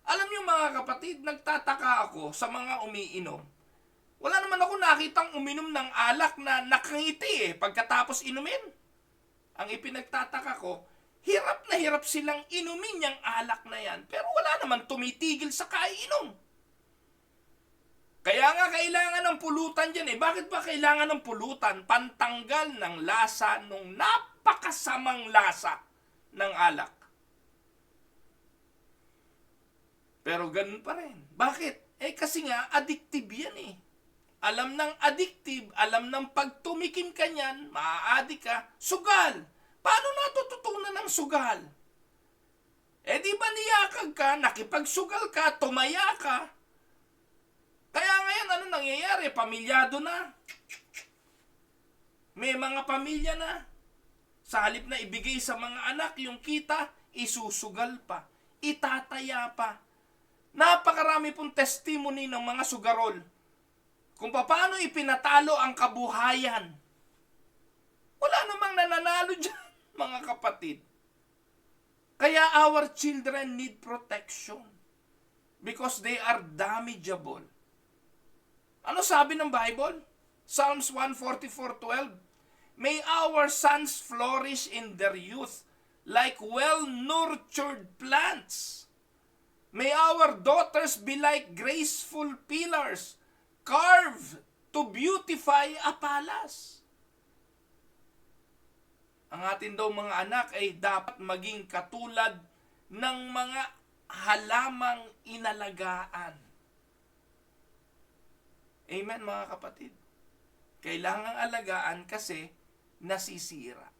Alam niyo mga kapatid, nagtataka ako sa mga umiinom. Wala naman ako nakitang uminom ng alak na nakangiti pagkatapos inumin. Ang ipinagtataka ko, hirap na hirap silang inumin yung alak na yan. Pero wala naman tumitigil sa kaiinom. Kaya nga kailangan ng pulutan dyan Bakit ba kailangan ng pulutan? Pantanggal ng lasa nung napakasamang lasa ng alak. Pero ganun pa rin. Bakit? Kasi nga, addictive yan Alam ng addictive, alam ng pag tumikim ka niyan, maa-addict ka, sugal. Paano natututunan ng sugal? Di ba niyakag ka, nakipagsugal ka, tumaya ka? Kaya ngayon, ano nangyayari? Pamilyado na. May mga pamilya na. Sa halip na ibigay sa mga anak yung kita, isusugal pa. Itataya pa. Napakarami pong testimony ng mga sugarol. Kung paano ipinatalo ang kabuhayan. Wala namang nananalo dyan, mga kapatid. Kaya our children need protection. Because they are damageable. Ano sabi ng Bible? Psalms 144:12. May our sons flourish in their youth like well-nurtured plants. May our daughters be like graceful pillars, carved to beautify a palace. Ang atin daw mga anak ay dapat maging katulad ng mga halamang inalagaan. Amen mga kapatid. Kailangang alagaan kasi nasisira.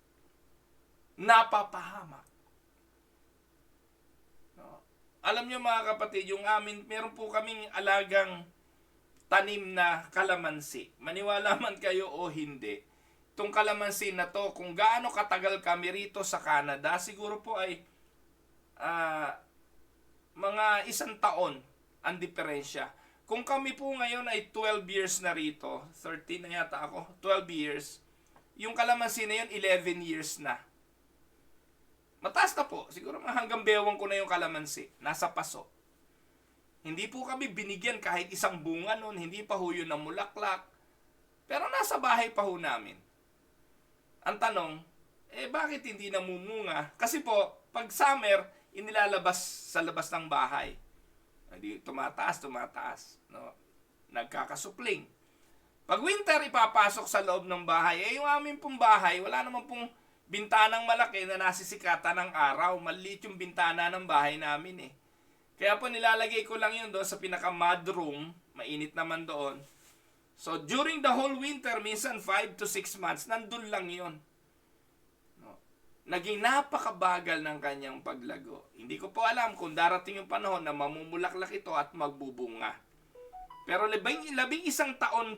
Napapahamak. No? Alam niyo mga kapatid, meron po kaming alagang tanim na kalamansi. Maniwala man kayo o hindi, itong kalamansi na to, kung gaano katagal kami rito sa Canada, siguro po ay mga 1 taon ang diferensya. Kung kami po ngayon ay 12 years na rito, 13 na yata ako, 12 years, yung kalamansi na yun, 11 years na. Mataas na po, siguro hanggang bewang ko na yung kalamansi, nasa paso. Hindi po kami binigyan kahit isang bunga nun, hindi pa ho yun namulaklak. Pero nasa bahay pa ho namin. Ang tanong, bakit hindi namumunga? Kasi po, pag summer, inilalabas sa labas ng bahay. Hindi, tumataas. No? Nagkakasupling. Pag winter, ipapasok sa loob ng bahay. Yung amin pong bahay, wala naman pong bintanang malaki na nasisikatan ng araw. Maliit yung bintana ng bahay namin Kaya po nilalagay ko lang yun doon sa pinaka-mud room. Mainit naman doon. So, during the whole winter, minsan 5 to 6 months, nandun lang yun. No? Naging napakabagal ng kanyang paglago. Hindi ko po alam kung darating yung panahon na mamumulaklak ito at magbubunga. Pero labing isang taon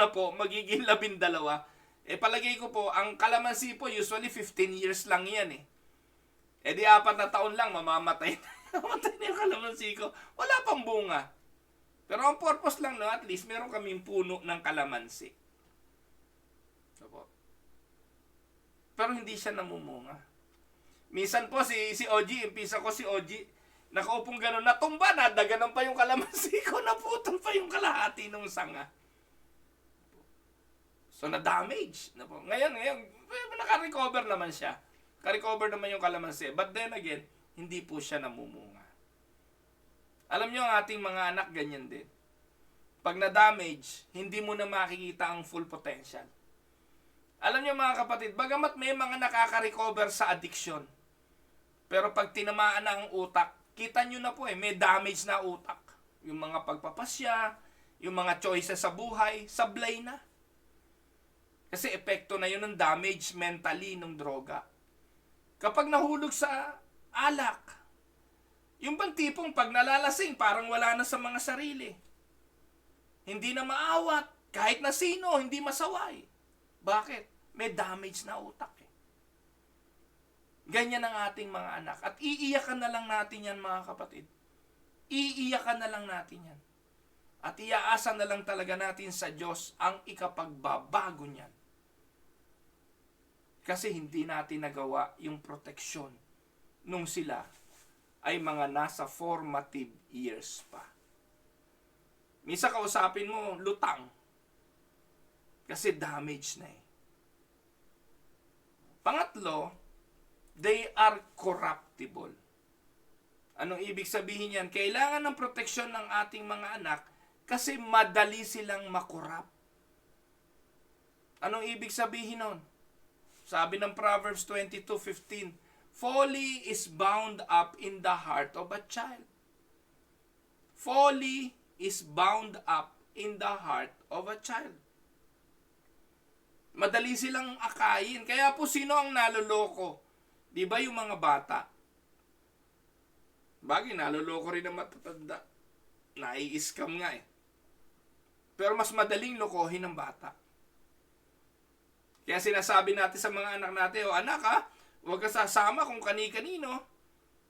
na po, magiging 12. Palagay ko po, ang kalamansi po, usually 15 years lang yan eh. Di 4 na taon lang, mamamatay na. Mamatay na yung kalamansi ko. Wala pang bunga. Pero ang purpose lang, no, at least, meron kaming puno ng kalamansi. Pero hindi siya namumunga. Minsan po, si OG, impisa ko si OG, nakaupong gano'n, natumba na, daganan pa yung kalamansi ko, naputol pa yung kalahati ng sanga. So, na-damage. Ngayon, naka-recover naman siya. Naka-recover naman yung kalamansi. But then again, hindi po siya namumunga. Alam nyo, ang ating mga anak, ganyan din. Pag na-damage, hindi mo na makikita ang full potential. Alam nyo mga kapatid, bagamat may mga nakaka-recover sa addiction, pero pag tinamaan na ang utak, kita nyo na po may damage na utak. Yung mga pagpapasya, yung mga choices sa buhay, sablay na. Kasi epekto na yun ng damage mentally ng droga. Kapag nahulog sa alak, yung bang tipong pag nalalasing, parang wala na sa mga sarili. Hindi na maawat, kahit na sino, hindi masaway. Bakit? May damage na utak eh. Ganyan ang ating mga anak. At iiyakan na lang natin yan mga kapatid. Iiyakan na lang natin yan. At iaasa na lang talaga natin sa Diyos ang ikapagbabago niyan. Kasi hindi natin nagawa yung proteksyon nung sila ay mga nasa formative years pa. Minsan kausapin mo, lutang. Kasi damage na eh. Pangatlo, they are corruptible. Anong ibig sabihin yan? Kailangan ng proteksyon ng ating mga anak kasi madali silang makorrupt. Anong ibig sabihin nun? Sabi ng Proverbs 22:15, folly is bound up in the heart of a child. Folly is bound up in the heart of a child. Madali silang akayin. Kaya po sino ang naloloko? Di ba yung mga bata? Bagay, naloloko rin ang matatanda. Nai-scam nga eh. Pero mas madaling lokohin ng bata. Kaya sinasabi natin sa mga anak natin, anak ha, huwag ka sasama kung kani-kanino.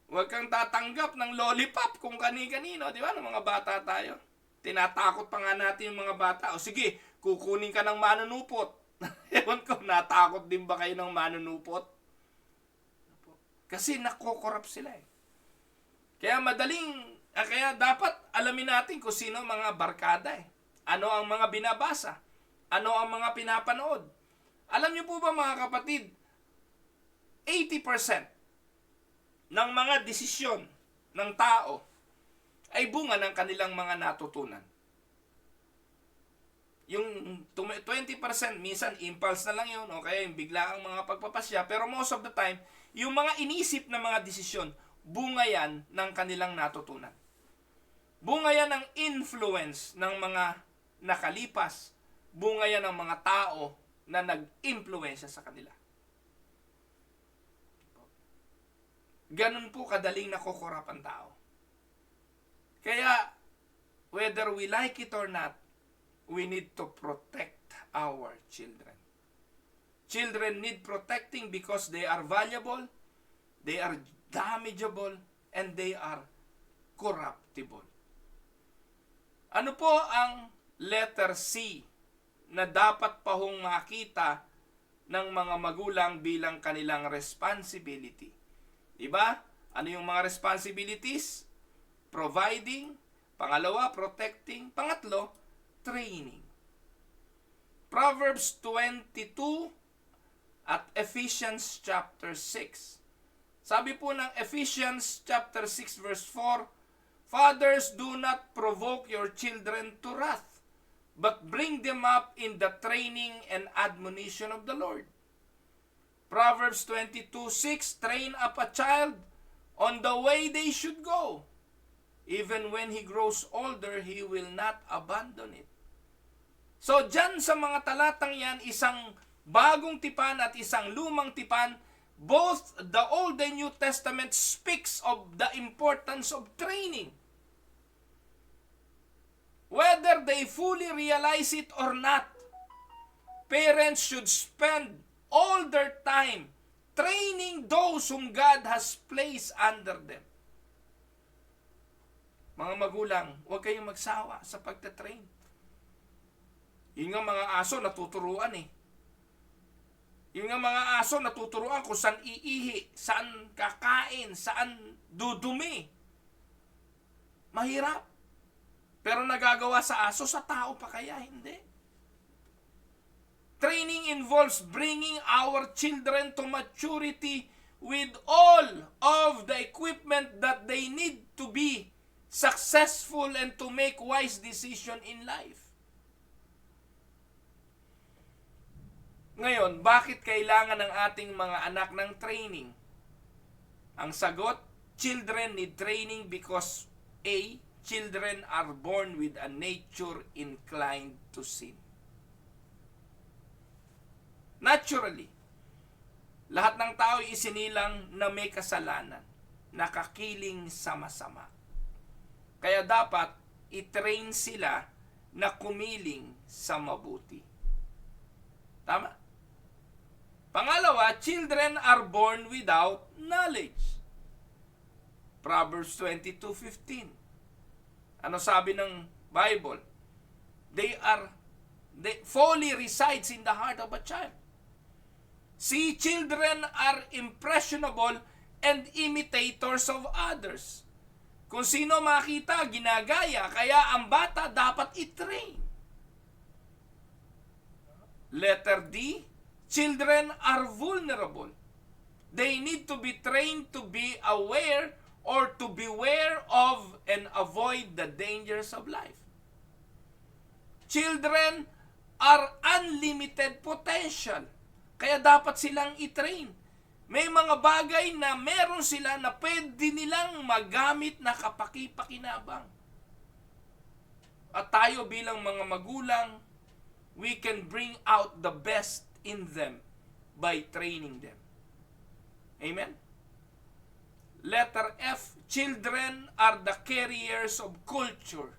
Huwag kang tatanggap ng lollipop kung kani-kanino. Di ba? Ng mga bata tayo. Tinatakot pa nga natin yung mga bata. O sige, kukunin ka ng manunupot. Ewan ko, natakot din ba kayo ng manunupot? Kasi nakokorrupt sila eh. Kaya dapat alamin natin kung sino mga barkada eh. Ano ang mga binabasa? Ano ang mga pinapanood? Alam niyo po ba mga kapatid, 80% ng mga desisyon ng tao ay bunga ng kanilang mga natutunan. Yung 20% minsan impulse na lang yun, o kaya yung biglaang mga pagpapasya, pero most of the time, yung mga inisip na mga desisyon, bunga yan ng kanilang natutunan. Bunga yan ng influence ng mga nakalipas. Bunga yan ng mga tao na nag-impluensya sa kanila. Ganun po kadaling nakokorap ang tao. Kaya, whether we like it or not, we need to protect our children. Children need protecting because they are valuable, they are damageable, and they are corruptible. Ano po ang letter C na dapat pa hong makita ng mga magulang bilang kanilang responsibility? Diba? Ano yung mga responsibilities? Providing. Pangalawa, protecting. Pangatlo, training. Proverbs 22 at Ephesians chapter 6. Sabi po ng Ephesians chapter 6 verse 4, fathers, do not provoke your children to wrath, but bring them up in the training and admonition of the Lord. Proverbs 22:6, train up a child on the way they should go. Even when he grows older, he will not abandon it. So, dyan sa mga talatang yan, isang bagong tipan at isang lumang tipan, both the Old and New Testament speaks of the importance of training. whether they fully realize it or not, parents should spend all their time training those whom God has placed under them. Mga magulang, huwag kayong magsawa sa pagtatrain. Yung nga mga aso natuturuan eh. Yung nga mga aso natuturuan kung saan iihi, saan kakain, saan dudumi. Mahirap. Pero nagagawa sa aso, sa tao pa kaya hindi. Training involves bringing our children to maturity with all of the equipment that they need to be successful and to make wise decision in life. Ngayon, bakit kailangan ng ating mga anak ng training? Ang sagot, children need training because A, children are born with a nature inclined to sin. Naturally, lahat ng tao isinilang na may kasalanan, nakakiling sa masama. Kaya dapat i-train sila na kumiling sa mabuti. Tama? Pangalawa, children are born without knowledge. Proverbs 22:15. Ano sabi ng Bible? Folly resides in the heart of a child. See, children are impressionable and imitators of others. Kung sino makita, ginagaya. Kaya ang bata dapat i-train. Letter D, children are vulnerable. They need to be trained to be aware or to beware of and avoid the dangers of life. Children are unlimited potential. Kaya dapat silang i-train. May mga bagay na meron sila na pwede nilang magamit na kapaki-pakinabang. At tayo bilang mga magulang, we can bring out the best in them by training them. Amen? Letter F, children are the carriers of culture.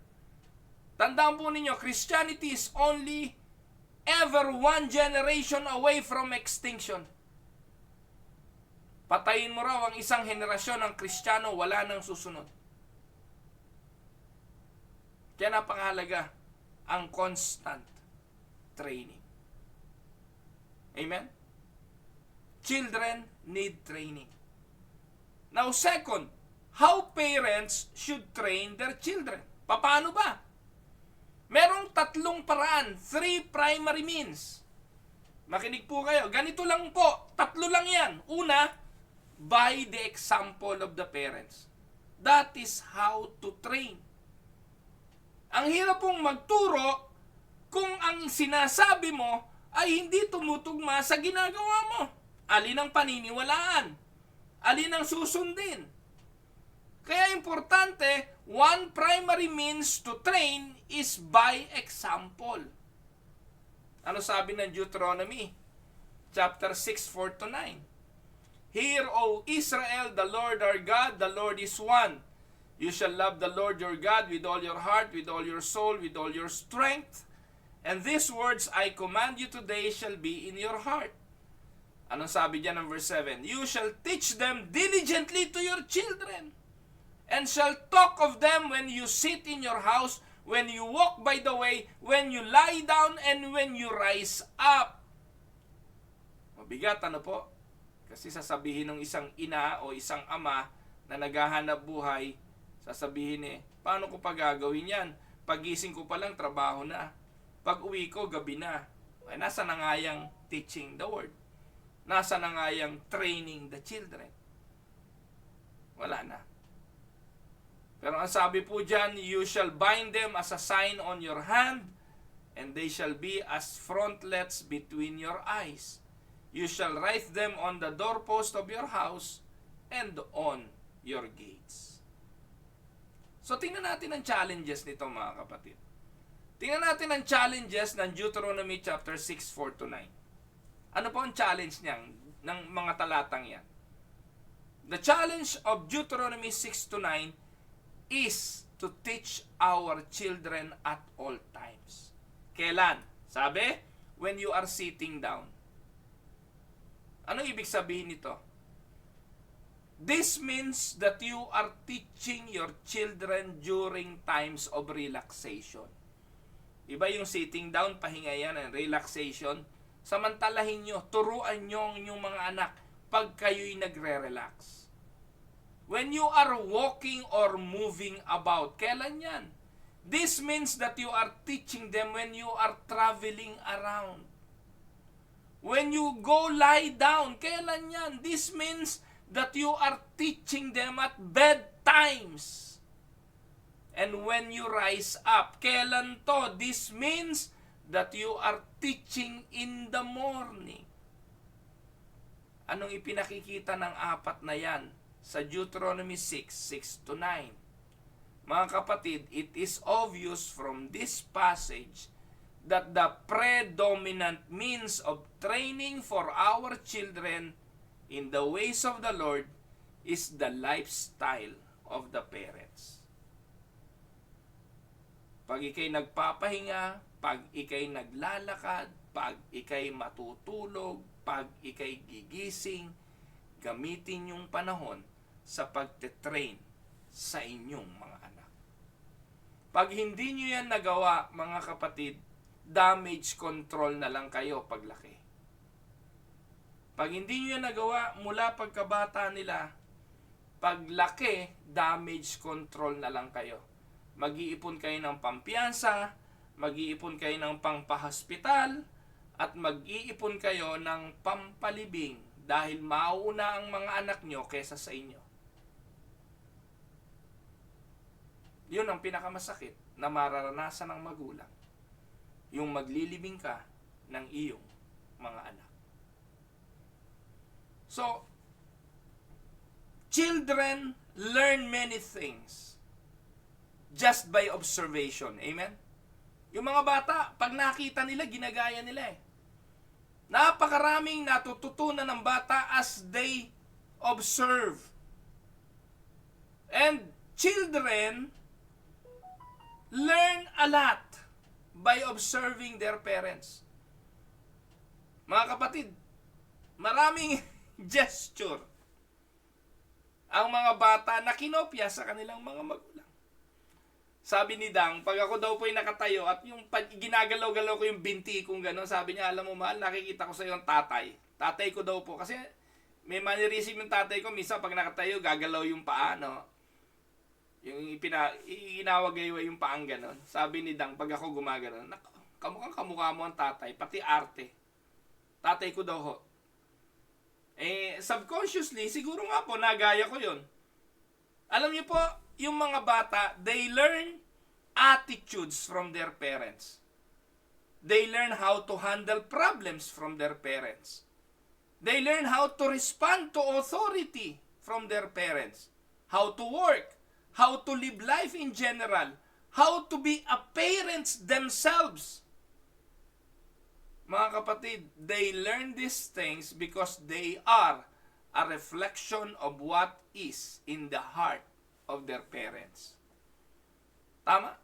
Tandaan po ninyo, Christianity is only ever one generation away from extinction. Patayin mo raw ang isang henerasyon ng Kristiyano, wala nang susunod. Kaya napakahalaga ang constant training. Amen? Children need training. Now, second, how parents should train their children. Paano ba? Merong 3 paraan, 3 primary means. Makinig po kayo. Ganito lang po, 3 lang yan. Una, by the example of the parents. That is how to train. Ang hirap pong magturo kung ang sinasabi mo ay hindi tumutugma sa ginagawa mo. Alin ang paniniwalaan? Alin ang susundin? Kaya importante, one primary means to train is by example. Ano sabi ng Deuteronomy? Chapter 6, 4-9. Hear, O Israel, the Lord our God, the Lord is one. You shall love the Lord your God with all your heart, with all your soul, with all your strength. And these words I command you today shall be in your heart. Anong sabi diyan ng verse 7? You shall teach them diligently to your children, and shall talk of them when you sit in your house, when you walk by the way, when you lie down, and when you rise up. Mabigat, ano po? Kasi sasabihin ng isang ina o isang ama na naghahanap buhay, sasabihin paano ko pa gagawin yan? Pagising ko pa lang, trabaho na. Pag uwi ko, gabi na. Ay, nasa na nga yung teaching the word? Nasa na nga yung training the children? Wala na. Pero ang sabi po dyan, you shall bind them as a sign on your hand, and they shall be as frontlets between your eyes. You shall write them on the doorpost of your house and on your gates. So tingnan natin ang challenges nito, mga kapatid. Tingnan natin ang challenges ng Deuteronomy chapter 6, 4-9. Ano po ang challenge niyan ng mga talatang yan? The challenge of Deuteronomy 6-9 is to teach our children at all times. Kailan? Sabi, when you are sitting down. Anong ibig sabihin nito? This means that you are teaching your children during times of relaxation. Iba yung sitting down, pahinga yan, relaxation. Samantalahin nyo, turuan nyo ang inyong mga anak pag kayo'y nagre-relax. When you are walking or moving about, kailan yan? This means that you are teaching them when you are traveling around. When you go lie down, kailan yan? This means that you are teaching them at bedtimes. And when you rise up, kailan to? This means that you are teaching in the morning. Anong ipinakikita ng apat na yan? Sa Deuteronomy 6:6-9. Mga kapatid, it is obvious from this passage that the predominant means of training for our children in the ways of the Lord is the lifestyle of the parents. Pag ikay nagpapahinga, pag ikay naglalakad, pag ikay matutulog, pag ikay gigising, gamitin yung panahon sa pagte-train sa inyong mga anak. Pag hindi nyo yan nagawa, mga kapatid, damage control na lang kayo paglaki. Pag hindi nyo yan nagawa mula pagkabata nila, paglaki, damage control na lang kayo. Mag-iipon kayo ng pampiyansa, mag-iipon kayo ng pangpahospital, at mag-iipon kayo ng pampalibing dahil mauna ang mga anak nyo kesa sa inyo. Yun ang pinakamasakit na mararanasan ng magulang. Yung maglilibing ka ng iyong mga anak. So, children learn many things just by observation. Amen? Yung mga bata, pag nakita nila, ginagaya nila eh. Napakaraming natututunan ng bata as they observe. And children learn a lot by observing their parents. Mga kapatid, maraming gesture ang mga bata na kinopya sa kanilang mga magulang. Sabi ni Dang, pag ako daw po'y nakatayo at yung ginagalaw-galaw ko yung binti kong gano'n, sabi niya, alam mo mahal, nakikita ko sa iyo ang tatay. Tatay ko daw po. Kasi may mannerism yung tatay ko, minsan pag nakatayo, gagalaw yung paa, no? Yung inawagayway yung paang gano'n. Sabi ni Dang, pag ako gumagano'n, kamukhang kamukha mo ang tatay, pati arte. Tatay ko daw ho. Subconsciously, siguro nga po, nagaya ko yun. Alam niyo po, yung mga bata, they learn attitudes from their parents. They learn how to handle problems from their parents. They learn how to respond to authority from their parents. How to work. How to live life in general. How to be a parents themselves. Mga kapatid, they learn these things because they are a reflection of what is in the heart of their parents. Tama?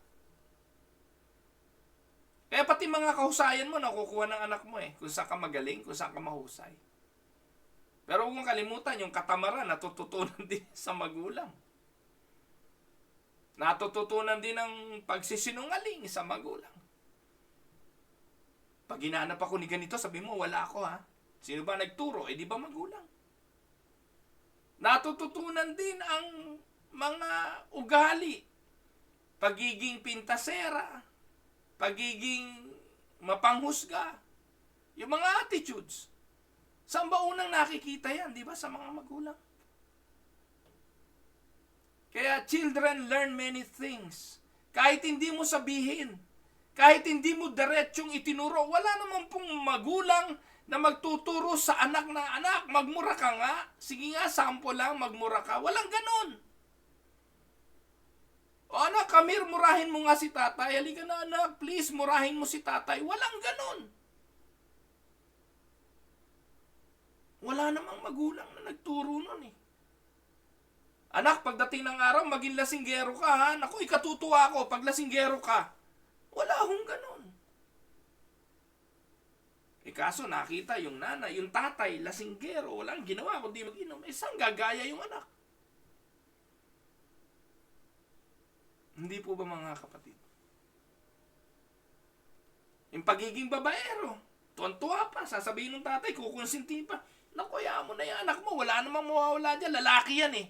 Kaya pati mga kahusayan mo, nakukuha ng anak mo eh. Kung saan ka magaling, kung saan ka mahusay. Pero huwag mong kalimutan, yung katamaran, natututunan din sa magulang. Natututunan din ng pagsisinungaling sa magulang. Pag hinahanap ako ni ganito, sabi mo, wala ako ha. Sino ba nagturo? Di ba magulang? Natututunan din ang mga ugali. Pagiging pintasera. Pagiging mapanghusga. Yung mga attitudes. Saan ba unang nakikita yan? Di ba? Sa mga magulang. Kaya children learn many things. Kahit hindi mo sabihin, kahit hindi mo diretsyong itinuro, wala naman pong magulang na magtuturo sa anak na, anak, magmura ka nga. Sige nga, sample lang, magmura ka. Walang ganon. O anak, Kamir, murahin mo nga si tatay. Halika na anak, please, murahin mo si tatay. Walang ganon. Wala namang magulang na nagturo nun eh. Anak, pagdating ng araw, maging lasinggero ka, ha? Naku, ikatutuwa ko pag lasinggero ka. Wala akong ganun. Kaso nakita yung nanay, yung tatay, lasinggero, walang ginawa kundi mag-inom. Saan gagaya yung anak? Hindi po ba mga kapatid? Yung pagiging babaero, tuwan-tuwa pa, sasabihin ng tatay, kukonsinti pa. Naku, hayaan mo na yung anak mo, wala namang mawawala dyan, lalaki yan eh.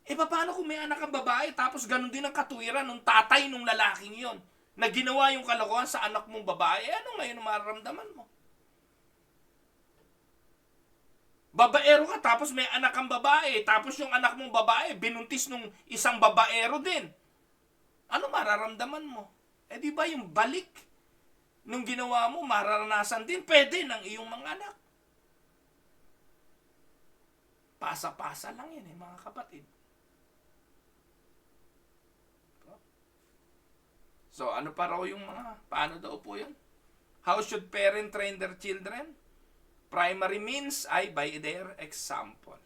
Paano kung may anak ang babae, tapos ganun din ang katuwiran ng tatay ng lalaking yon na ginawa yung kalokohan sa anak mong babae, ano ngayon ang mararamdaman mo? Babaero ka, tapos may anak kang babae, tapos yung anak mong babae, binuntis nung isang babaero din. Ano mararamdaman mo? Di ba yung balik nung ginawa mo, mararanasan din, pwede ng iyong mga anak. Pasa-pasa lang yan mga kapatid. So, ano pa raw yung paano daw po yun? How should parents train their children? Primary means ay by their example.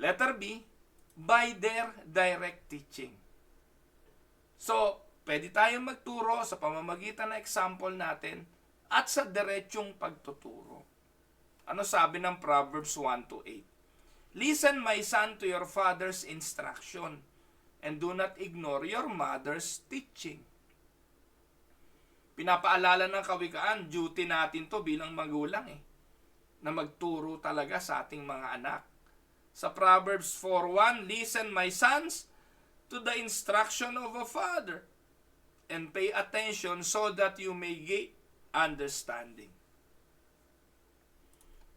Letter B, by their direct teaching. So, pwede tayong magturo sa pamamagitan ng example natin at sa diretsong pagtuturo. Ano sabi ng Proverbs 1:8? Listen, my son, to your father's instruction, and do not ignore your mother's teaching. Pinapaalala ng kawikaan, duty natin to bilang magulang na magturo talaga sa ating mga anak. Sa Proverbs 4:1, listen, my sons, to the instruction of a father, and pay attention so that you may gain understanding.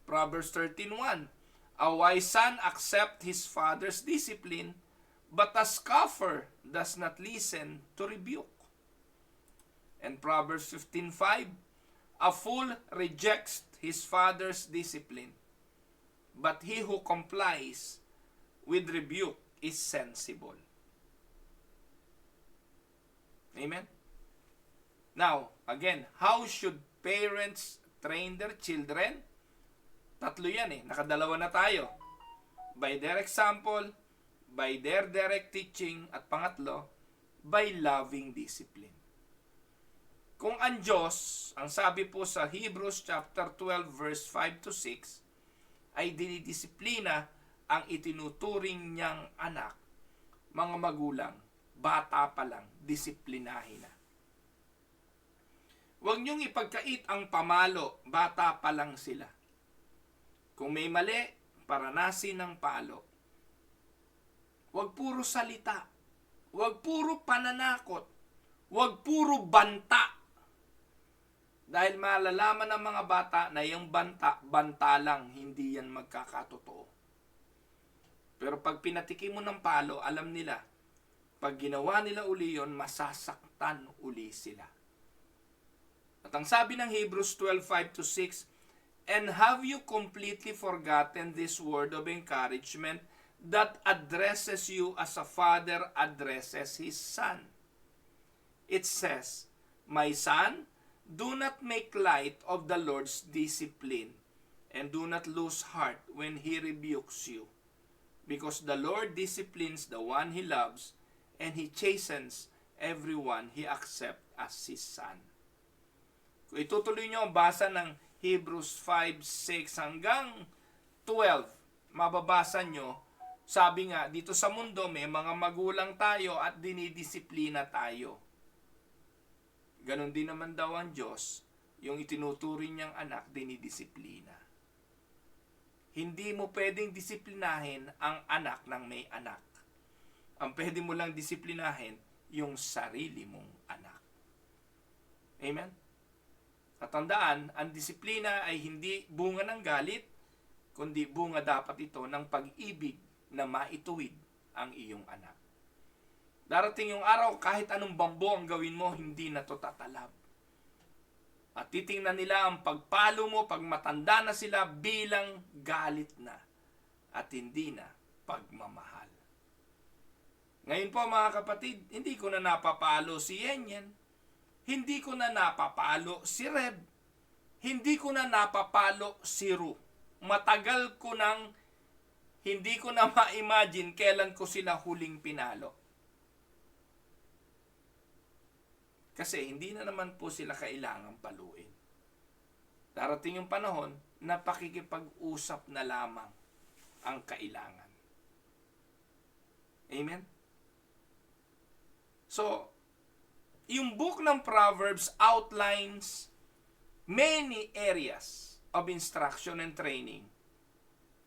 Proverbs 13:1, a wise son accepts his father's discipline, but a scoffer does not listen to rebuke. And Proverbs 15:5, a fool rejects his father's discipline, but he who complies with rebuke is sensible. Amen? Now, again, how should parents train their children? Tatlo yan nakadalawa na tayo. By their example, by their direct teaching, at pangatlo, by loving discipline. Kung ang Diyos, ang sabi po sa Hebrews chapter 12 verse 5 to 6, ay dinidisiplina ang itinuturing niyang anak, mga magulang, bata pa lang, disiplinahin na. Huwag niyong ipagkait ang pamalo, bata pa lang sila. Kung may mali, paranasin ng palo. Huwag puro salita. Huwag puro pananakot. Huwag puro banta. Dahil malalaman ng mga bata na yung banta lang, hindi yan magkakatotoo. Pero pag pinatikim mo ng palo, alam nila, pag ginawa nila uli yon, masasaktan uli sila. At ang sabi ng Hebrews 12:5 to 6, and have you completely forgotten this word of encouragement that addresses you as a father addresses his son? It says, my son, do not make light of the Lord's discipline, and do not lose heart when he rebukes you, because the Lord disciplines the one he loves, and he chastens everyone he accepts as his son. Kung itutuloy nyo ang basa ng Hebrews 5:6 hanggang 12, mababasa nyo, sabi nga, dito sa mundo may mga magulang tayo at dinidisiplina tayo. Ganon din naman daw ang Diyos, yung itinuturing niyang anak, dinidisiplina. Hindi mo pwedeng disiplinahin ang anak ng may anak. Ang pwede mo lang disiplinahin, yung sarili mong anak. Amen? At tandaan, ang disiplina ay hindi bunga ng galit, kundi bunga dapat ito ng pag-ibig na maituwid ang iyong anak. Darating yung araw, kahit anong bambo ang gawin mo, hindi na to tatalab. At titingnan nila ang pagpalo mo, pag matanda na sila, bilang galit na at hindi na pagmamahal. Ngayon po mga kapatid, hindi ko na napapalo si Yenyen. Hindi ko na napapalo si Reb. Hindi ko na napapalo si Ru. Matagal ko nang hindi ko na ma-imagine kailan ko sila huling pinalo. Kasi hindi na naman po sila kailangang paluin. Darating yung panahon na pakikipag-usap na lamang ang kailangan. Amen? So, yung book ng Proverbs outlines many areas of instruction and training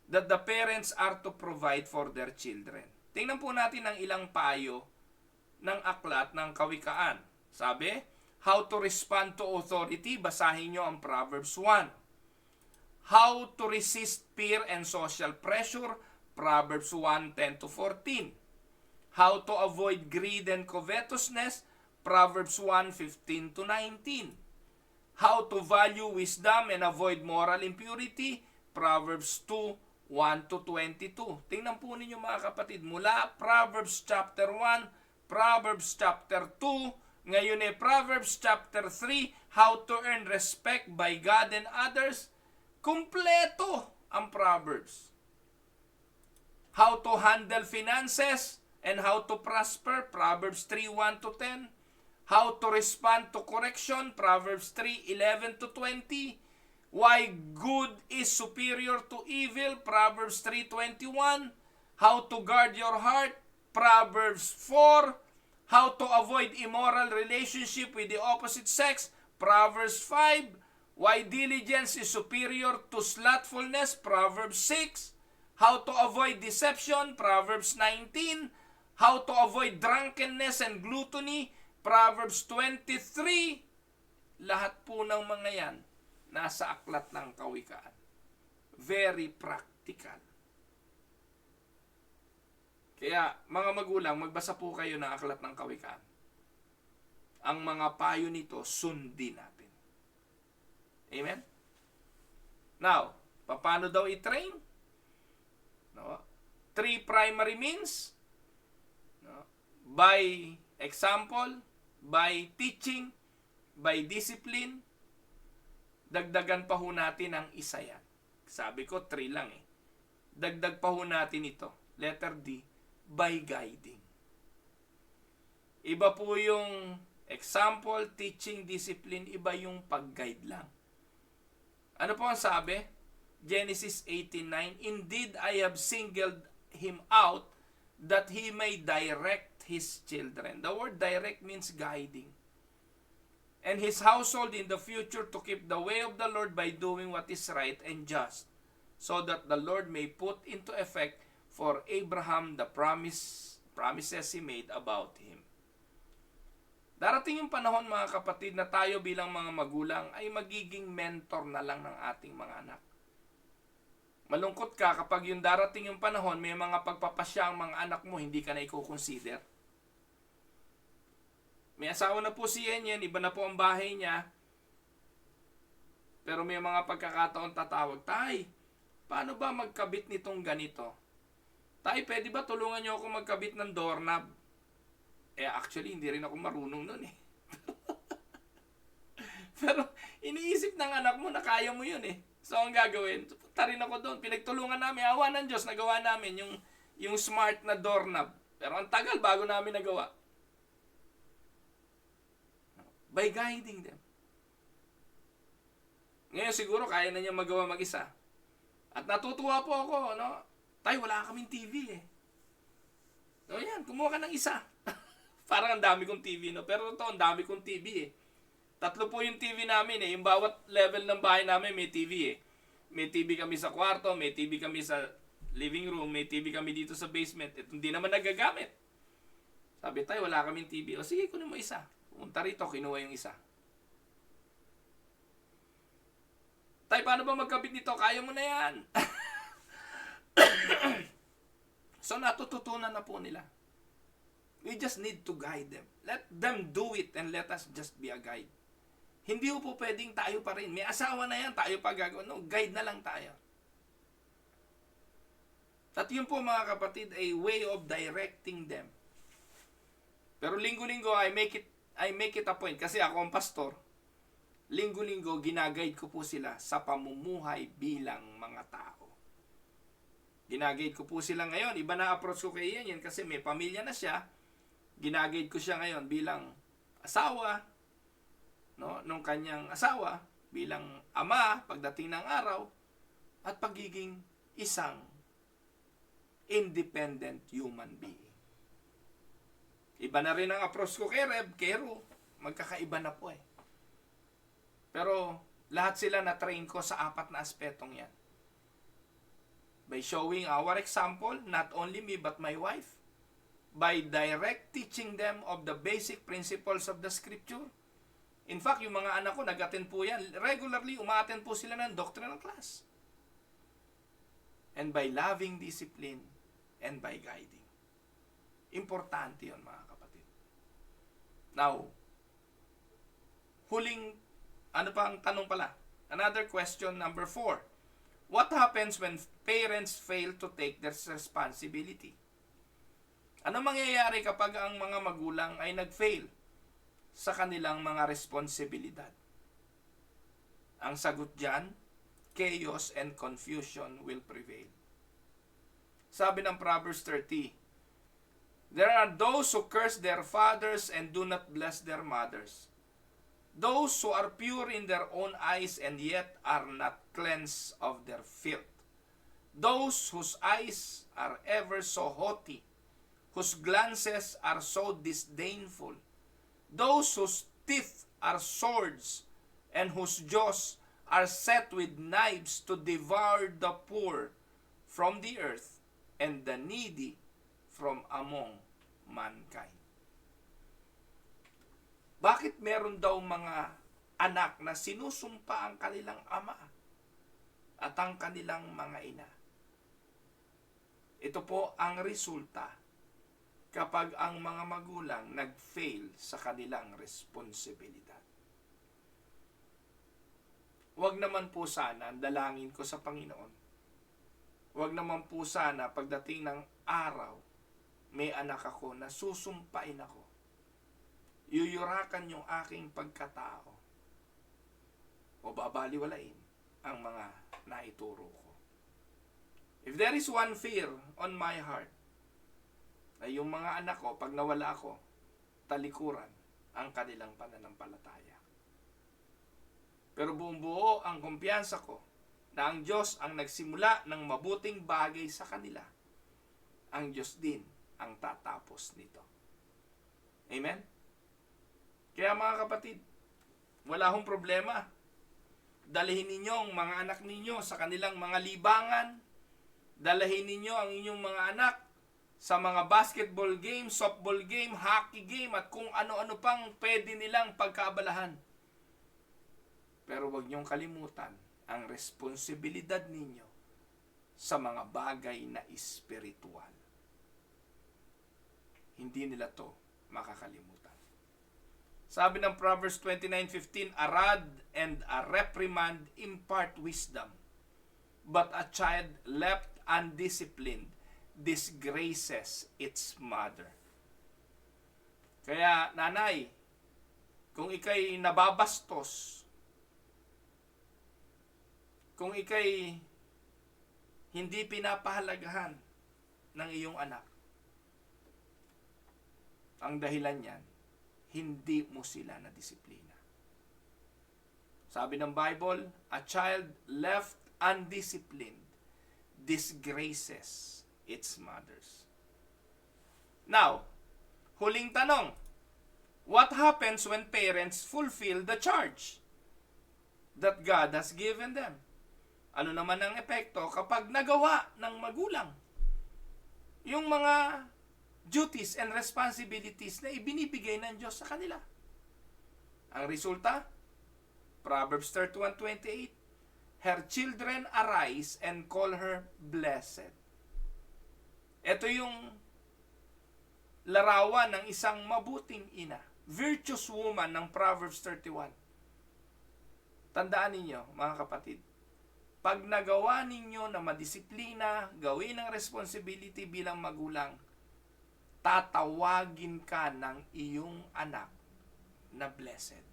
that the parents are to provide for their children. Tingnan po natin ang ilang payo ng aklat ng Kawikaan. Sabi, how to respond to authority, basahin nyo ang Proverbs 1. How to resist peer and social pressure, Proverbs 1:10-14. How to avoid greed and covetousness, Proverbs 1:15-19. How to value wisdom and avoid moral impurity, Proverbs 2:1-22. Tingnan po ninyo mga kapatid, mula Proverbs chapter 1, Proverbs chapter 2, ngayon Proverbs chapter 3, how to earn respect by God and others. Kumpleto ang Proverbs. How to handle finances and how to prosper, Proverbs 3:1-10. How to respond to correction, Proverbs 3:11-20. Why good is superior to evil, Proverbs 3:21. How to guard your heart, Proverbs 4. How to avoid immoral relationship with the opposite sex, Proverbs 5. Why diligence is superior to slothfulness, Proverbs 6. How to avoid deception, Proverbs 19. How to avoid drunkenness and gluttony, Proverbs 23. Lahat po ng mga yan nasa aklat ng Kawikaan. Very practical. Kaya mga magulang, magbasa po kayo ng aklat ng Kawikaan. Ang mga payo nito, sundin natin. Amen? Now, paano daw i-train? No? 3 primary means. No? By example, by teaching, by discipline. Dagdagan pa ho natin ang isa yan. Sabi ko, 3 lang eh. Dagdag pa ho natin ito. Letter D, by guiding. Iba po yung example, teaching, discipline. Iba yung pag-guide lang. Ano po ang sabi? Genesis 18:9, indeed, I have singled him out that he may direct his children. The word direct means guiding. And his household in the future to keep the way of the Lord by doing what is right and just, so that the Lord may put into effect for Abraham the promises he made about him. Darating yung panahon mga kapatid na tayo bilang mga magulang ay magiging mentor na lang ng ating mga anak. Malungkot ka kapag yung darating yung panahon may mga pagpapasya ang mga anak mo hindi ka na i-consider. May asawa na po si Yenyen, iba na po ang bahay niya. Pero may mga pagkakataon tatawag, Tay, paano ba magkabit nitong ganito? Tay, pwede ba tulungan niyo ako magkabit ng doorknob? Actually, hindi rin ako marunong nun eh. Pero iniisip ng anak mo na kaya mo yun eh. So, ang gagawin, punta rin ako doon. Pinagtulungan namin, awa ng Diyos, nagawa namin yung smart na doorknob. Pero ang tagal bago namin nagawa. By guiding them. Ngayon siguro kaya na niya magawa mag-isa. At natutuwa po ako, no? Tay, wala kaming TV eh. So yan, kumuha ka ng isa. Parang ang dami kong TV, no? Pero ito, ang dami kong TV eh. 3 po yung TV namin eh. Yung bawat level ng bahay namin may TV eh. May TV kami sa kwarto, may TV kami sa living room, may TV kami dito sa basement. Ito hindi naman nagagamit. Sabi tayo, wala kaming TV. O sige, kunin mo isa. Pumunta rito, kinuha yung isa. Tay, paano ba magkabit nito? Kaya mo na yan. So, natututunan na po nila. We just need to guide them. Let them do it and let us just be a guide. Hindi po pwedeng tayo pa rin. May asawa na yan, tayo pa gagawin. No, guide na lang tayo. At yun po mga kapatid, a way of directing them. Pero linggo-linggo, I make it a point. Kasi ako ang pastor. Linggo-linggo, ginaguide ko po sila sa pamumuhay bilang mga tao. Ginagate ko po sila ngayon. Iba na approach ko kay Ian yan kasi may pamilya na siya. Ginagate ko siya ngayon bilang asawa, no, nung kanyang asawa, bilang ama pagdating ng araw, at pagiging isang independent human being. Iba na rin ang approach ko kay Reb, kay Ru. Magkakaiba na po eh. Pero lahat sila na-train ko sa 4 na aspetong yan. By showing our example, not only me but my wife, by direct teaching them of the basic principles of the scripture. In fact, yung mga anak ko, nag-attend po yan. Regularly, uma-attend po sila ng doctrinal class. And by loving discipline and by guiding. Importante yun, mga kapatid. Now, huling, ano pa ang tanong pala? Another question, number 4. What happens when parents fail to take their responsibility? Ano mangyayari kapag ang mga magulang ay nag-fail sa kanilang mga responsibilidad? Ang sagot dyan, chaos and confusion will prevail. Sabi ng Proverbs 30, there are those who curse their fathers and do not bless their mothers. Those who are pure in their own eyes and yet are not cleansed of their filth. Those whose eyes are ever so haughty, whose glances are so disdainful. Those whose teeth are swords and whose jaws are set with knives to devour the poor from the earth and the needy from among mankind. Bakit meron daw mga anak na sinusumpa ang kanilang ama at ang kanilang mga ina? Ito po ang resulta kapag ang mga magulang nag-fail sa kanilang responsibilidad. Huwag naman po sana, ang dalangin ko sa Panginoon, huwag naman po sana pagdating ng araw, may anak ako na susumpain ako. Yuyurakan yung aking pagkatao o babaliwalain ang mga naituro ko. If there is one fear on my heart, ay yung mga anak ko, pag nawala ako, talikuran ang kanilang pananampalataya. Pero buong buo ang kumpiyansa ko na ang Diyos ang nagsimula ng mabuting bagay sa kanila. Ang Diyos din ang tatapos nito. Amen? Kaya mga kapatid, wala hong problema. Dalhin ninyo ang mga anak ninyo sa kanilang mga libangan. Dalhin ninyo ang inyong mga anak sa mga basketball game, softball game, hockey game, at kung ano-ano pang pwede nilang pagkaabalahan. Pero huwag niyong kalimutan ang responsibilidad ninyo sa mga bagay na espiritual. Hindi nila to makakalimutan. Sabi ng Proverbs 29:15, a rod and a reprimand impart wisdom, but a child left undisciplined disgraces its mother. Kaya, nanay, kung ikay nababastos, kung ikay hindi pinapahalagahan ng iyong anak, ang dahilan niyan, hindi mo sila na disiplina. Sabi ng Bible, a child left undisciplined disgraces its mothers. Now, huling tanong, what happens when parents fulfill the charge that God has given them? Ano naman ang epekto kapag nagawa ng magulang yung mga duties and responsibilities na ibinibigay ng Diyos sa kanila? Ang resulta, Proverbs 31:28, her children arise and call her blessed. Ito yung larawan ng isang mabuting ina, virtuous woman ng Proverbs 31. Tandaan ninyo, mga kapatid, pag nagawa ninyo na madisiplina, gawin ang responsibility bilang magulang, tatawagin ka ng iyong anak na blessed.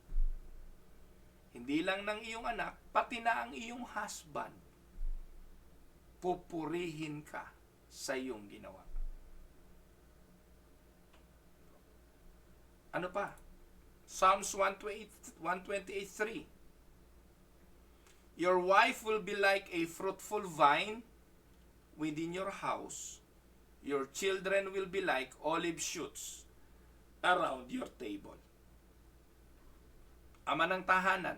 Hindi lang ng iyong anak, pati na ang iyong husband. pupurihin ka sa iyong ginawa. Ano pa? Psalms 128:3. Your wife will be like a fruitful vine within your house. Your children will be like olive shoots around your table. Ama ng tahanan,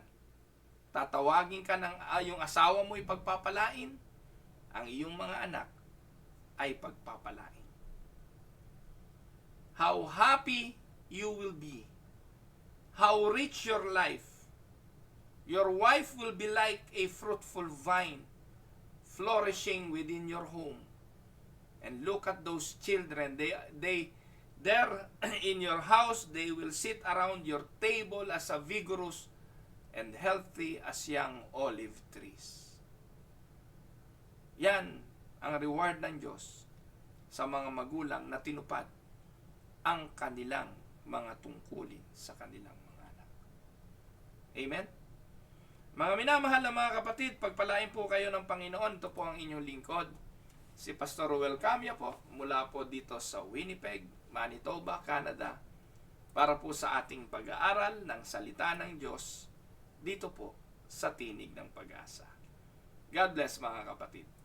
tatawagin ka ng iyong asawa mo ipagpapalain, ang iyong mga anak ay pagpapalain. How happy you will be. How rich your life. Your wife will be like a fruitful vine flourishing within your home. And look at those children. They there in your house, they will sit around your table as a vigorous and healthy as young olive trees. Yan ang reward ng Diyos sa mga magulang na tinupad ang kanilang mga tungkulin sa kanilang mga anak. Amen? Mga minamahal na mga kapatid, pagpalain po kayo ng Panginoon. Ito po ang inyong lingkod, si Pastor Ruel Camia po, mula po dito sa Winnipeg, Manitoba, Canada, para po sa ating pag-aaral ng salita ng Diyos dito po sa Tinig ng Pag-asa. God bless mga kapatid.